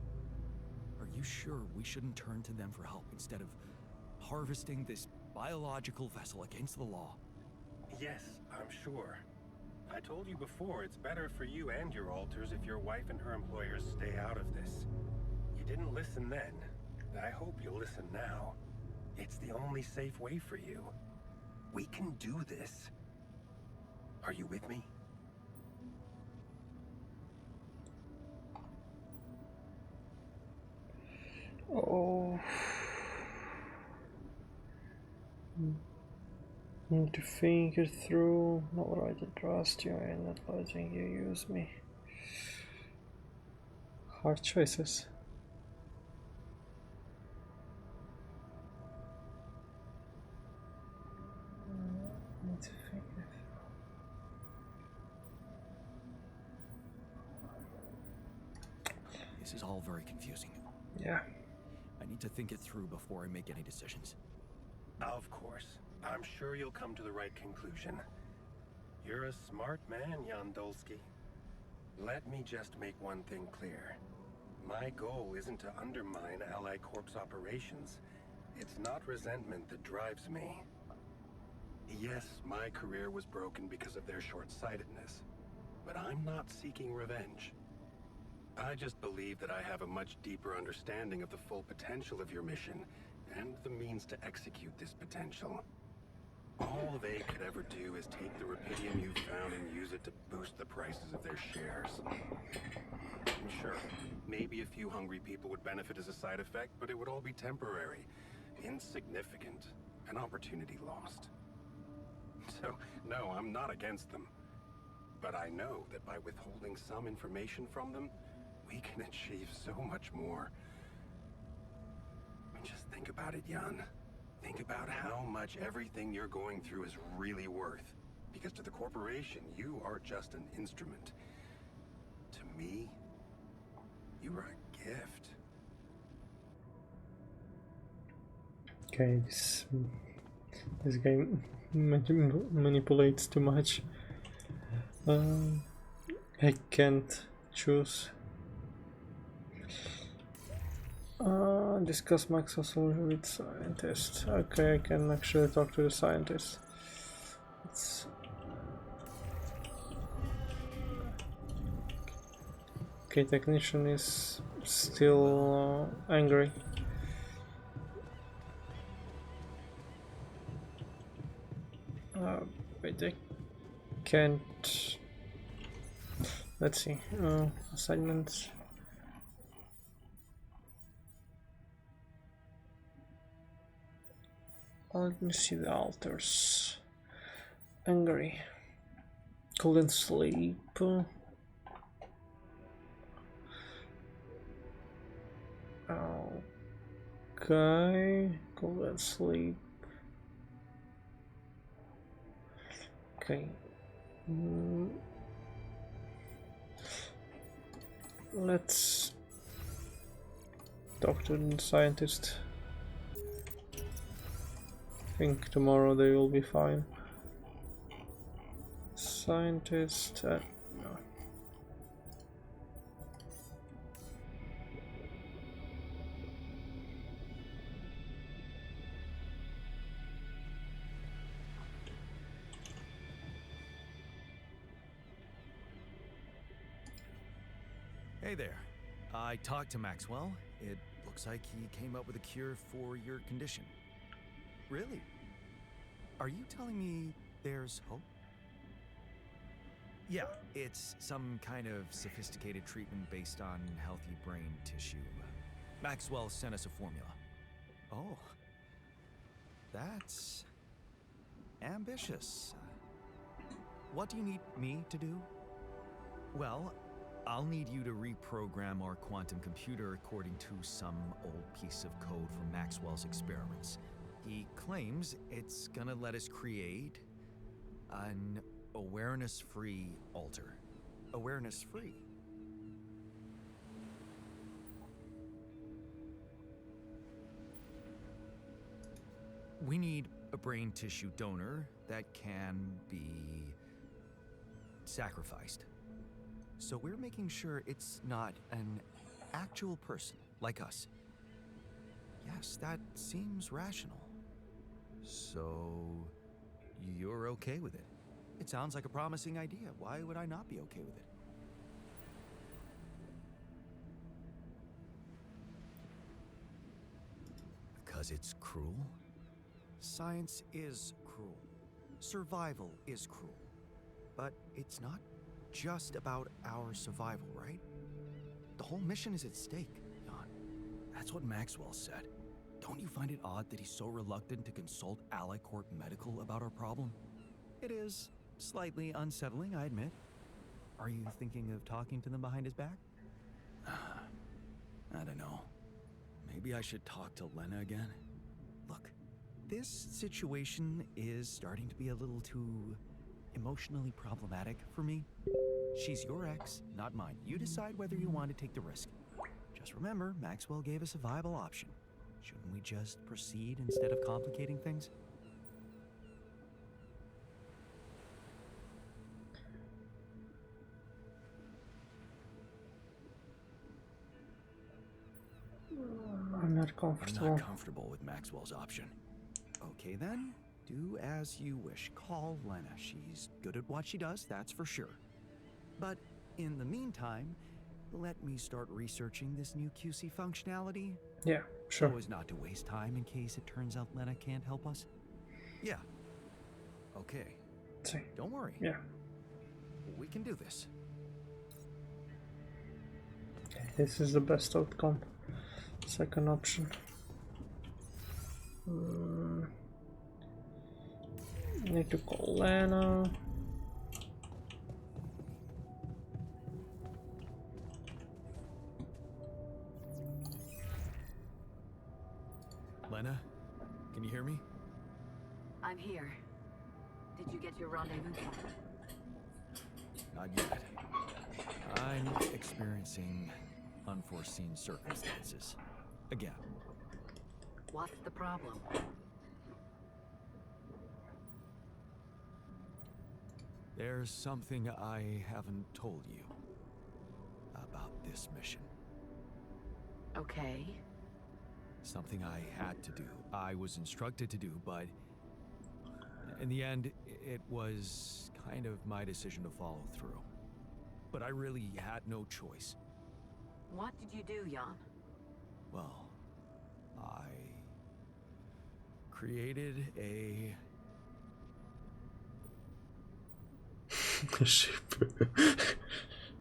Are you sure we shouldn't turn to them for help instead of harvesting this biological vessel against the law? Yes, I'm sure. I told you before, it's better for you and your alters if your wife and her employers stay out of this. You didn't listen then. I hope you'll listen now. It's the only safe way for you. We can do this. Are you with me? Oh. Need to think it through. Not right to trust you and not letting you use me. Hard choices. Need to think it This is all very confusing. Yeah. I need to think it through before I make any decisions. Of course. I'm sure you'll come to the right conclusion. You're a smart man, Jan Dolski. Let me just make one thing clear. My goal isn't to undermine Ally Corp's operations. It's not resentment that drives me. Yes, my career was broken because of their short-sightedness, but I'm not seeking revenge. I just believe that I have a much deeper understanding of the full potential of your mission, and the means to execute this potential. All they could ever do is take the rupidium you've found and use it to boost the prices of their shares. Sure, maybe a few hungry people would benefit as a side effect, but it would all be temporary, insignificant, an opportunity lost. So, no, I'm not against them. But I know that by withholding some information from them, we can achieve so much more. Just think about it, Jan. Think about how much everything you're going through is really worth. Because to the corporation, you are just an instrument. To me, you are a gift. Okay, this game manipulates too much. I can't choose. Discuss Maxwell solution with scientist. Okay, I can actually talk to the scientist. Okay, technician is still angry. Wait, I can't. Let's see. Assignments. Let me see the alters. Angry. Couldn't sleep. Okay. Couldn't sleep. Okay. Let's talk to the scientist. I think tomorrow they will be fine. Scientist. No. Hey there. I talked to Maxwell. It looks like he came up with a cure for your condition. Really? Are you telling me there's hope? Yeah, it's some kind of sophisticated treatment based on healthy brain tissue. Maxwell sent us a formula. Oh. That's ambitious. What do you need me to do? Well, I'll need you to reprogram our quantum computer according to some old piece of code from Maxwell's experiments. He claims it's gonna let us create an awareness-free alter. Awareness-free? We need a brain tissue donor that can be sacrificed. So we're making sure it's not an actual person like us. Yes, that seems rational. So you're okay with it? It sounds like a promising idea. Why would I not be okay with it? Because it's cruel? Science is cruel. Survival is cruel. But it's not just about our survival, right? The whole mission is at stake, Jan. That's what Maxwell said. Don't you find it odd that he's so reluctant to consult Ally Corp Medical about our problem? It is slightly unsettling, I admit. Are you thinking of talking to them behind his back? I don't know. Maybe I should talk to Lena again? Look, this situation is starting to be a little too emotionally problematic for me. She's your ex, not mine. You decide whether you want to take the risk. Just remember, Maxwell gave us a viable option. Shouldn't we just proceed instead of complicating things? I'm not comfortable. I'm not comfortable with Maxwell's option. Okay then, do as you wish. Call Lena. She's good at what she does, that's for sure. But in the meantime, let me start researching this new QC functionality. Yeah, sure. So as not to waste time in case it turns out Lena can't help us. Yeah. Okay. See. Don't worry. Yeah. We can do this. Okay, this is the best outcome. Second option. Need to call Lena. Lena, can you hear me? I'm here. Did you get your rendezvous? Not yet. I'm experiencing unforeseen circumstances. Again. What's the problem? There's something I haven't told you about this mission. Okay. Something I had to do. I was instructed to do, but in the end, it was kind of my decision to follow through. But I really had no choice. What did you do, Jan? Well, I created a Ship.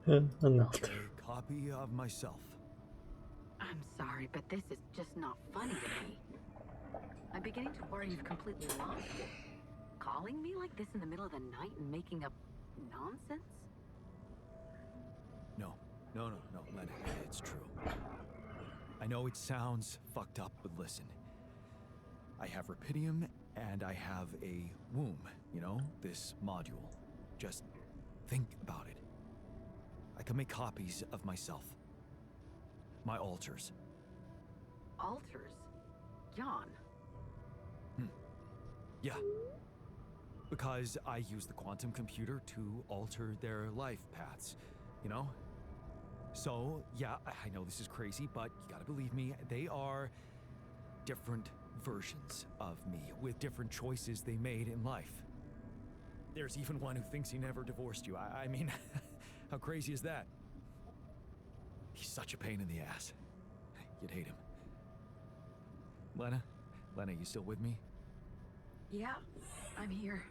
An altar. copy of myself. I'm sorry, but this is just not funny to me. I'm beginning to worry you've completely lost it. Calling me like this in the middle of the night and making up nonsense? No, Lena, it's true. I know it sounds fucked up, but listen. I have Rapidium and I have a womb, you know, this module. Just think about it. I can make copies of myself. My alters. Alters? Jan? Yeah. Because I use the quantum computer to alter their life paths, you know? So, yeah, I know this is crazy, but you gotta believe me, they are different versions of me with different choices they made in life. There's even one who thinks he never divorced you. I mean, how crazy is that? He's such a pain in the ass. You'd hate him. Lena, you still with me? Yeah, I'm here.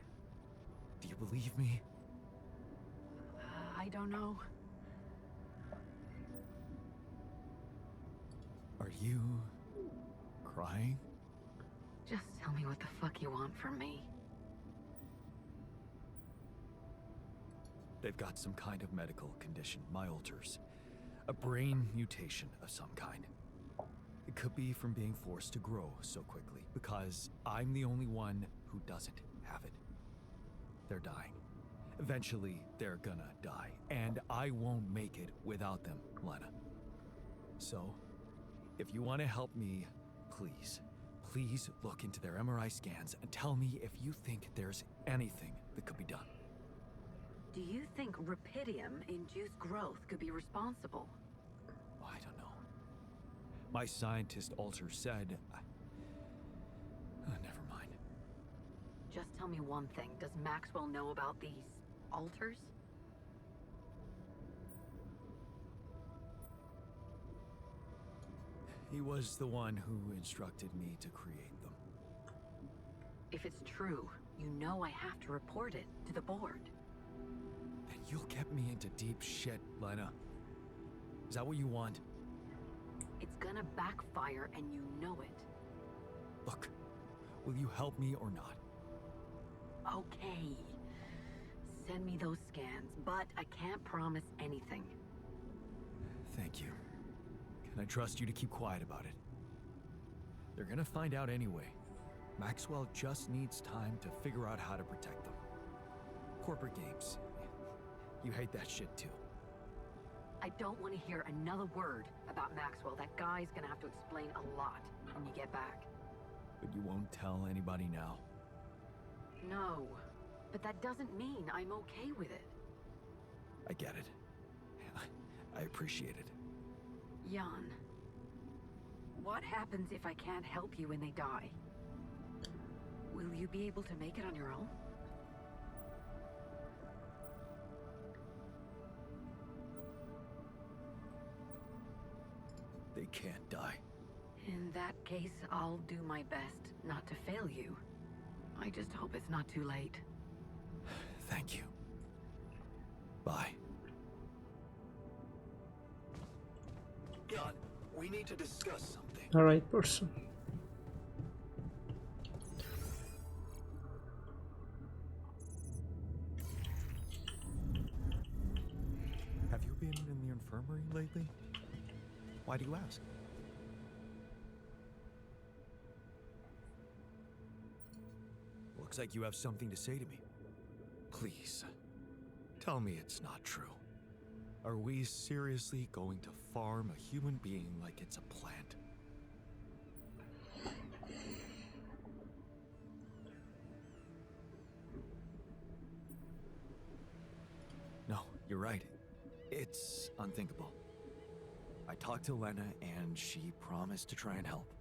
Do you believe me? I don't know. Are you crying? Just tell me what the fuck you want from me. They've got some kind of medical condition, my alters. A brain mutation of some kind. It could be from being forced to grow so quickly, because I'm the only one who doesn't have it. They're dying. Eventually, they're gonna die, and I won't make it without them, Lena. So, if you want to help me, please look into their MRI scans and tell me if you think there's anything that could be done. Do you think Rapidium-induced growth could be responsible? I don't know. My scientist alter said... never mind. Just tell me one thing. Does Maxwell know about these alters? He was the one who instructed me to create them. If it's true, you know I have to report it to the board. Then you'll get me into deep shit, Lena. Is that what you want? It's gonna backfire and you know it. Look, will you help me or not? Okay. Send me those scans, but I can't promise anything. Thank you. Can I trust you to keep quiet about it? They're gonna find out anyway. Maxwell just needs time to figure out how to protect them. Corporate games. You hate that shit too. I don't want to hear another word about Maxwell. That guy's gonna have to explain a lot when you get back. But you won't tell anybody now? No, but that doesn't mean I'm okay with it. I get it. I appreciate it. Jan, what happens if I can't help you when they die? Will you be able to make it on your own? They can't die. In that case, I'll do my best not to fail you. I just hope it's not too late. Thank you. Bye. Jan, we need to discuss something. Alright, person. Have you been in the infirmary lately? Why do you ask? Looks like you have something to say to me. Please, tell me it's not true. Are we seriously going to farm a human being like it's a plant? No, you're right. It's unthinkable. I talked to Lena and she promised to try and help.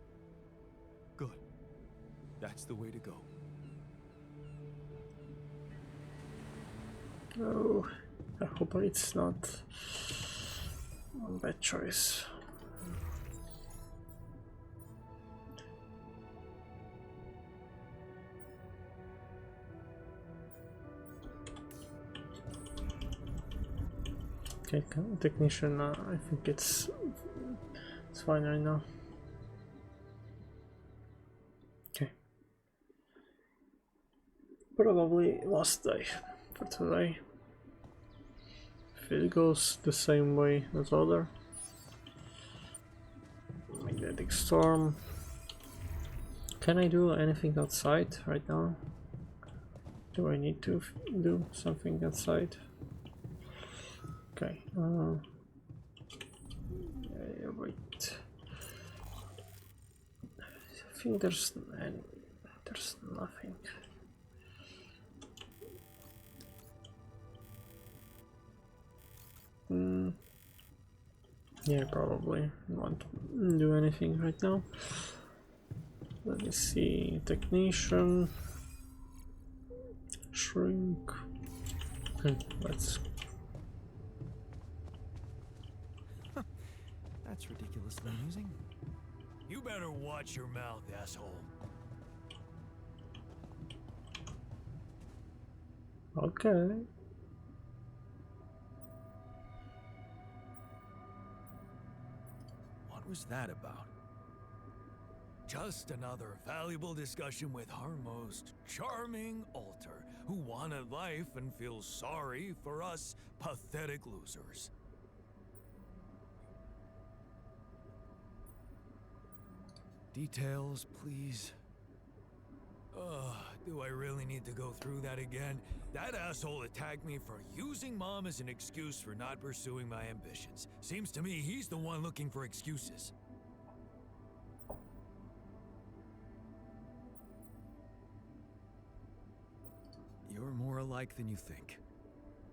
Good. That's the way to go. Oh, I hope it's not a bad choice. Okay, technician, I think it's fine right now. Okay. Probably last day for today. If it goes the same way as other. Magnetic storm. Can I do anything outside right now? Do I need to do something outside? Okay, yeah, wait. I think there's nothing. Yeah, probably won't do anything right now. Let me see. Technician. Shrink. Okay, let's. That's ridiculously amusing. You better watch your mouth, asshole. Okay. What was that about? Just another valuable discussion with our most charming alter, who wanted life and feels sorry for us pathetic losers. Details, please. Do I really need to go through that again? That asshole attacked me for using Mom as an excuse for not pursuing my ambitions. Seems to me he's the one looking for excuses. You're more alike than you think.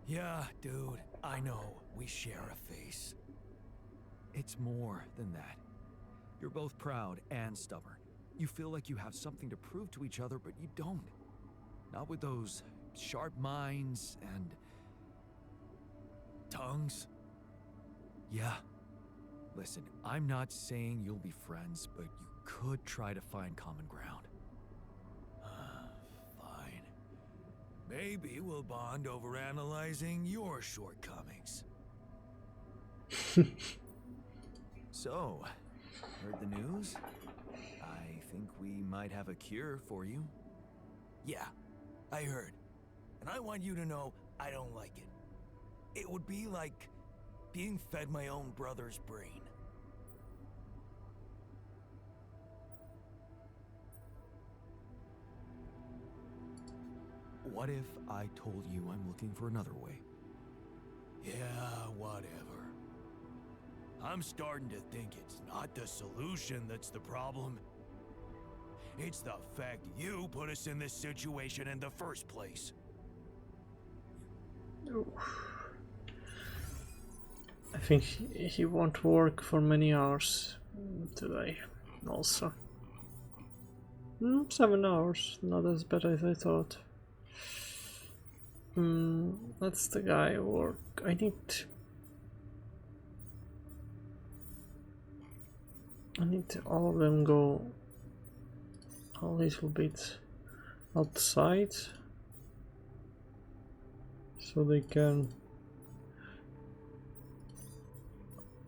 Yeah, dude, I know. We share a face. It's more than that. You're both proud and stubborn. You feel like you have something to prove to each other, but you don't. Not with those sharp minds and tongues. Yeah. Listen, I'm not saying you'll be friends, but you could try to find common ground. Fine. Maybe we'll bond over analyzing your shortcomings. So, heard the news? I think we might have a cure for you. Yeah, I heard. And I want you to know I don't like it. It would be like being fed my own brother's brain. What if I told you I'm looking for another way? Yeah, whatever. I'm starting to think it's not the solution that's the problem. It's the fact you put us in this situation in the first place. I think he won't work for many hours today also. 7 hours, not as bad as I thought. That's the guy work. I need all of them go a little bit outside so they can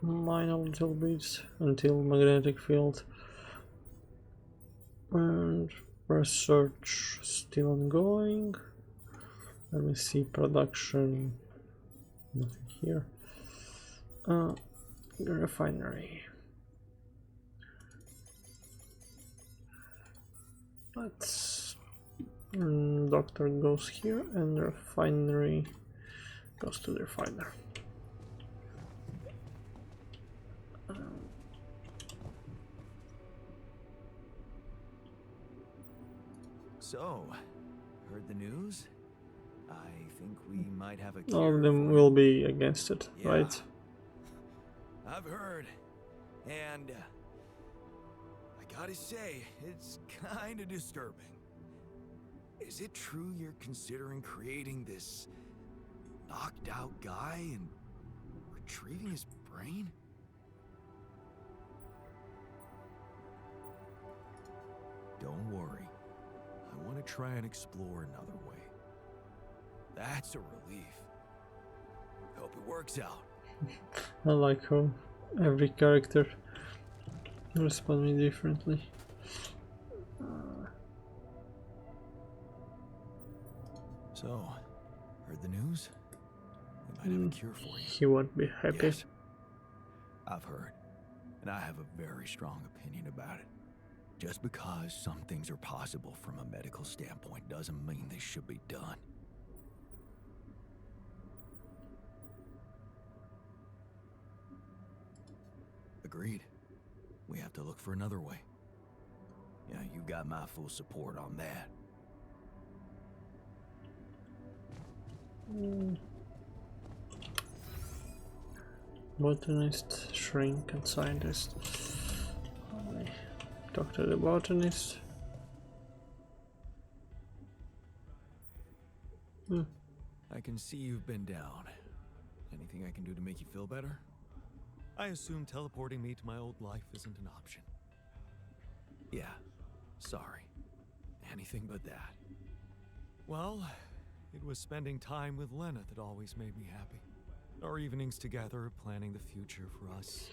mine a little bit until magnetic field. And research still ongoing. Let me see production. Nothing here. Refinery. Let's. Doctor goes here, and refinery goes to the refiner. So, heard the news? I think we might have a All cure of them for will it. be against it, Yeah. right? I've heard. And I gotta say, it's kinda disturbing. Is it true you're considering creating this knocked out guy and retrieving his brain? Don't worry. I want to try and explore another way. That's a relief. Hope it works out. I like how every character responds differently. So, heard the news? We might have a cure for you. He won't be happy. Yes. I've heard, and I have a very strong opinion about it. Just because some things are possible from a medical standpoint doesn't mean they should be done. Agreed. We have to look for another way. Yeah, you got my full support on that. Botanist, shrink, and scientist. I talk to the botanist. I can see you've been down. Anything I can do to make you feel better? I assume teleporting me to my old life isn't an option. Yeah, sorry. Anything but that. Well, it was spending time with Lena that always made me happy. Our evenings together, planning the future for us.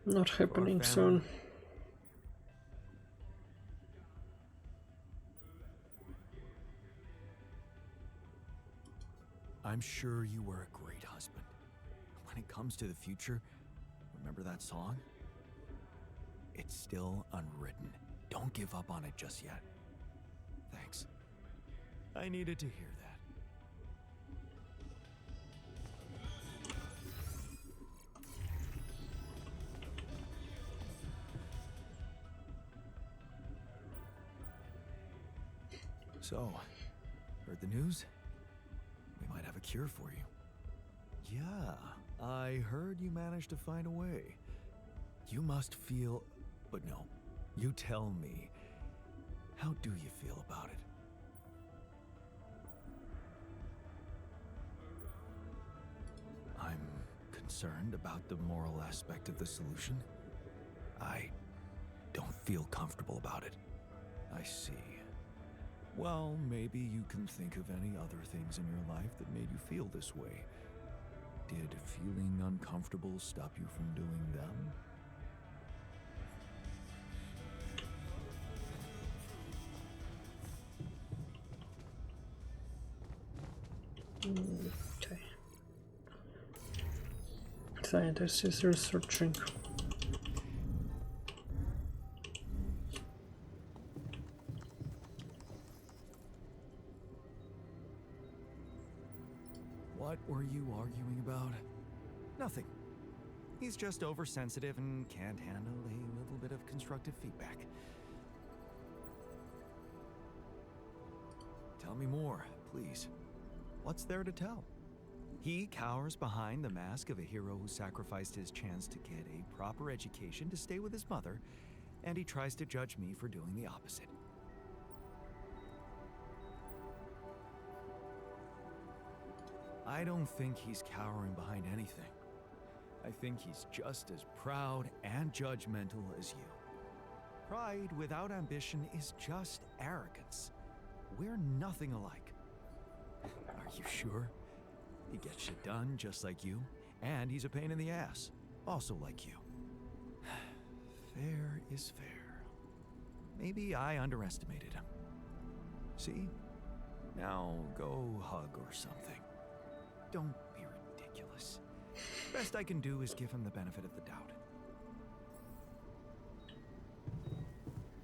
Not happening family. soon. I'm sure you were a great husband. When it comes to the future, remember that song? It's still unwritten. Don't give up on it just yet. Thanks. I needed to hear that. So, heard the news? We might have a cure for you. Yeah, I heard you managed to find a way. You must feel... But no, you tell me. How do you feel about it? I'm concerned about the moral aspect of the solution. I don't feel comfortable about it. I see. Well, maybe you can think of any other things in your life that made you feel this way. Did feeling uncomfortable stop you from doing them? Okay. Scientist is researching. What were you arguing about? Nothing. He's just oversensitive and can't handle a little bit of constructive feedback. Tell me more, please. What's there to tell? He cowers behind the mask of a hero who sacrificed his chance to get a proper education to stay with his mother, and he tries to judge me for doing the opposite. I don't think he's cowering behind anything. I think he's just as proud and judgmental as you. Pride without ambition is just arrogance. We're nothing alike. Are you sure? He gets shit done just like you, and he's a pain in the ass, also like you. Fair is fair. Maybe I underestimated him. See? Now go hug or something. Don't be ridiculous. Best I can do is give him the benefit of the doubt.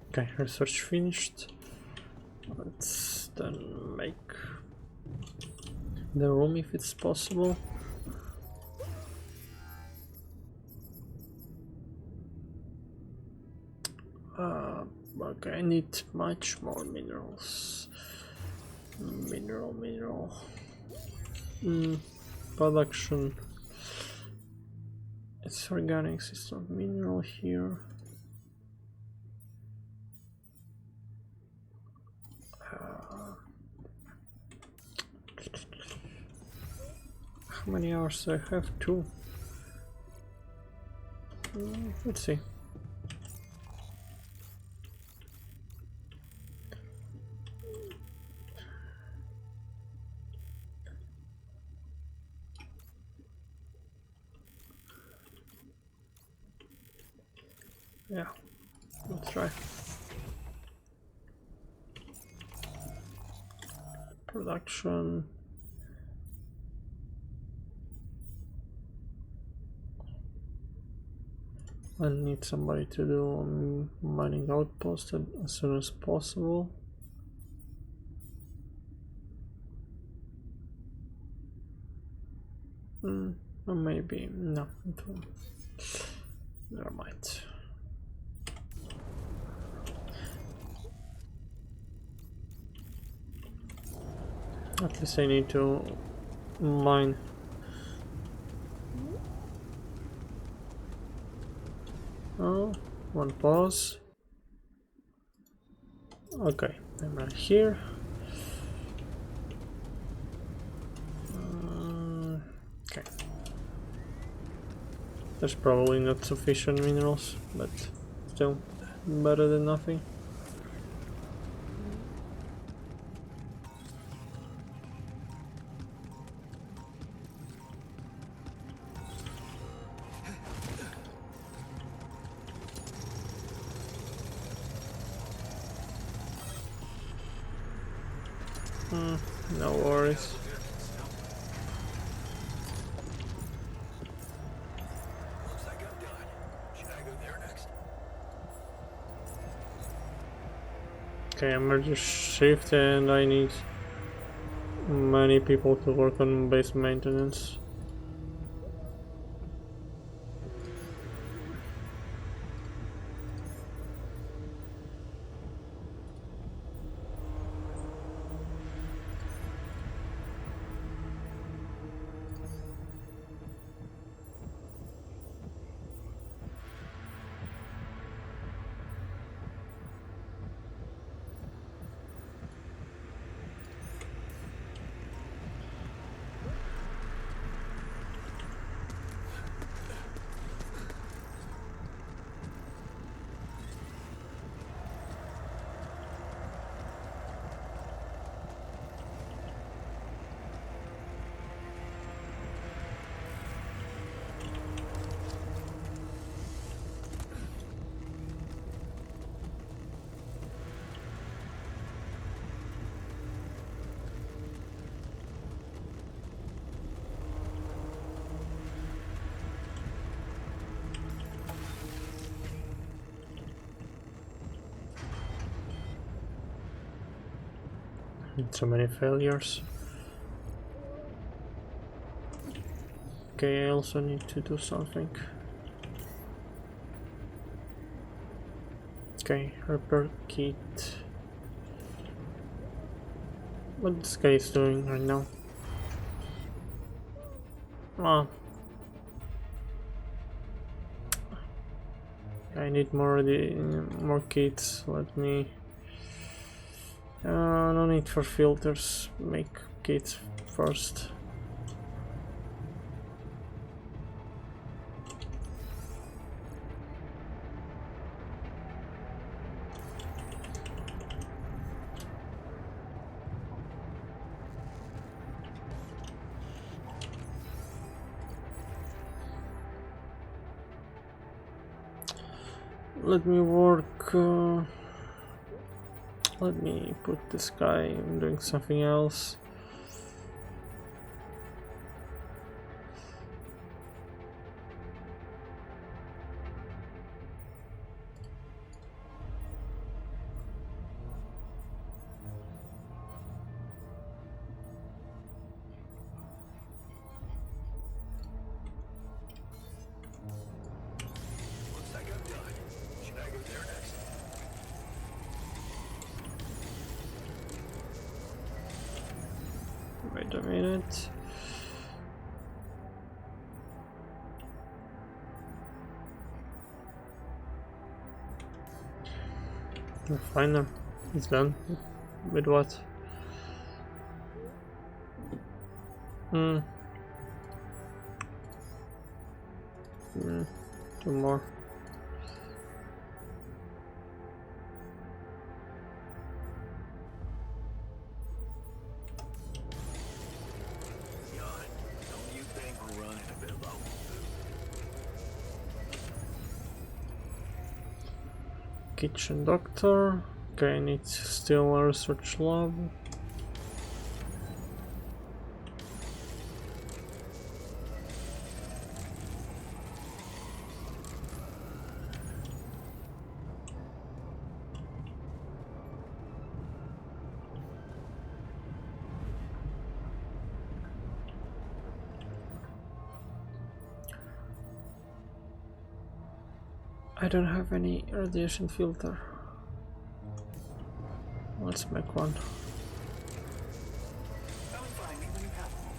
Okay, research finished. Let's then make the room if it's possible. Okay, I need much more minerals. Mineral. Production. It's organics, it's not mineral here. How many hours do I have? 2. Let's see. Yeah, let's try. Production. I need somebody to do mining outpost as soon as possible. Or maybe no, it won't. Never mind. At least I need to mine. Oh, one pause. Okay, I'm right here. Okay. There's probably not sufficient minerals, but still better than nothing. No worries. Looks like I'm done. Should I go there next? Okay, emergency shift, and I need many people to work on base maintenance. So many failures. Okay, I also need to do something. Okay, repair kit. What this guy is doing right now? Ah, I need more kits. Let me. No need for filters. Make kits first. Let me work. Let me put this guy doing something else. Looks like I'm done. Should I go there next? Wait a minute. Refiner. It's done. With what? Two more. Jan, don't you think we're running a bit low on food? Kitchen doctor. Okay, I need still a research lab. I don't have any radiation filter. Let's make one. That'll be fine, leave when you have one.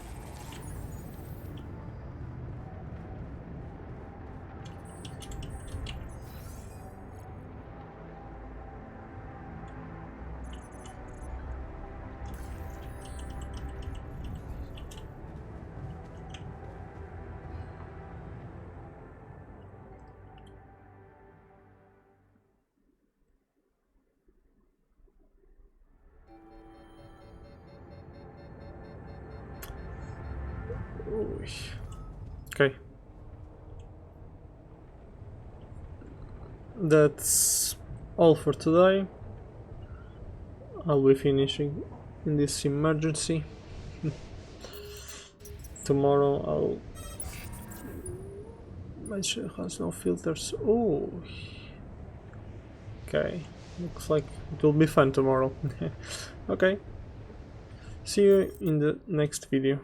Okay. That's all for today. I'll be finishing in this emergency. Tomorrow I'll... My ship has no filters. Oh. Okay. Looks like it will be fun tomorrow. Okay. See you in the next video.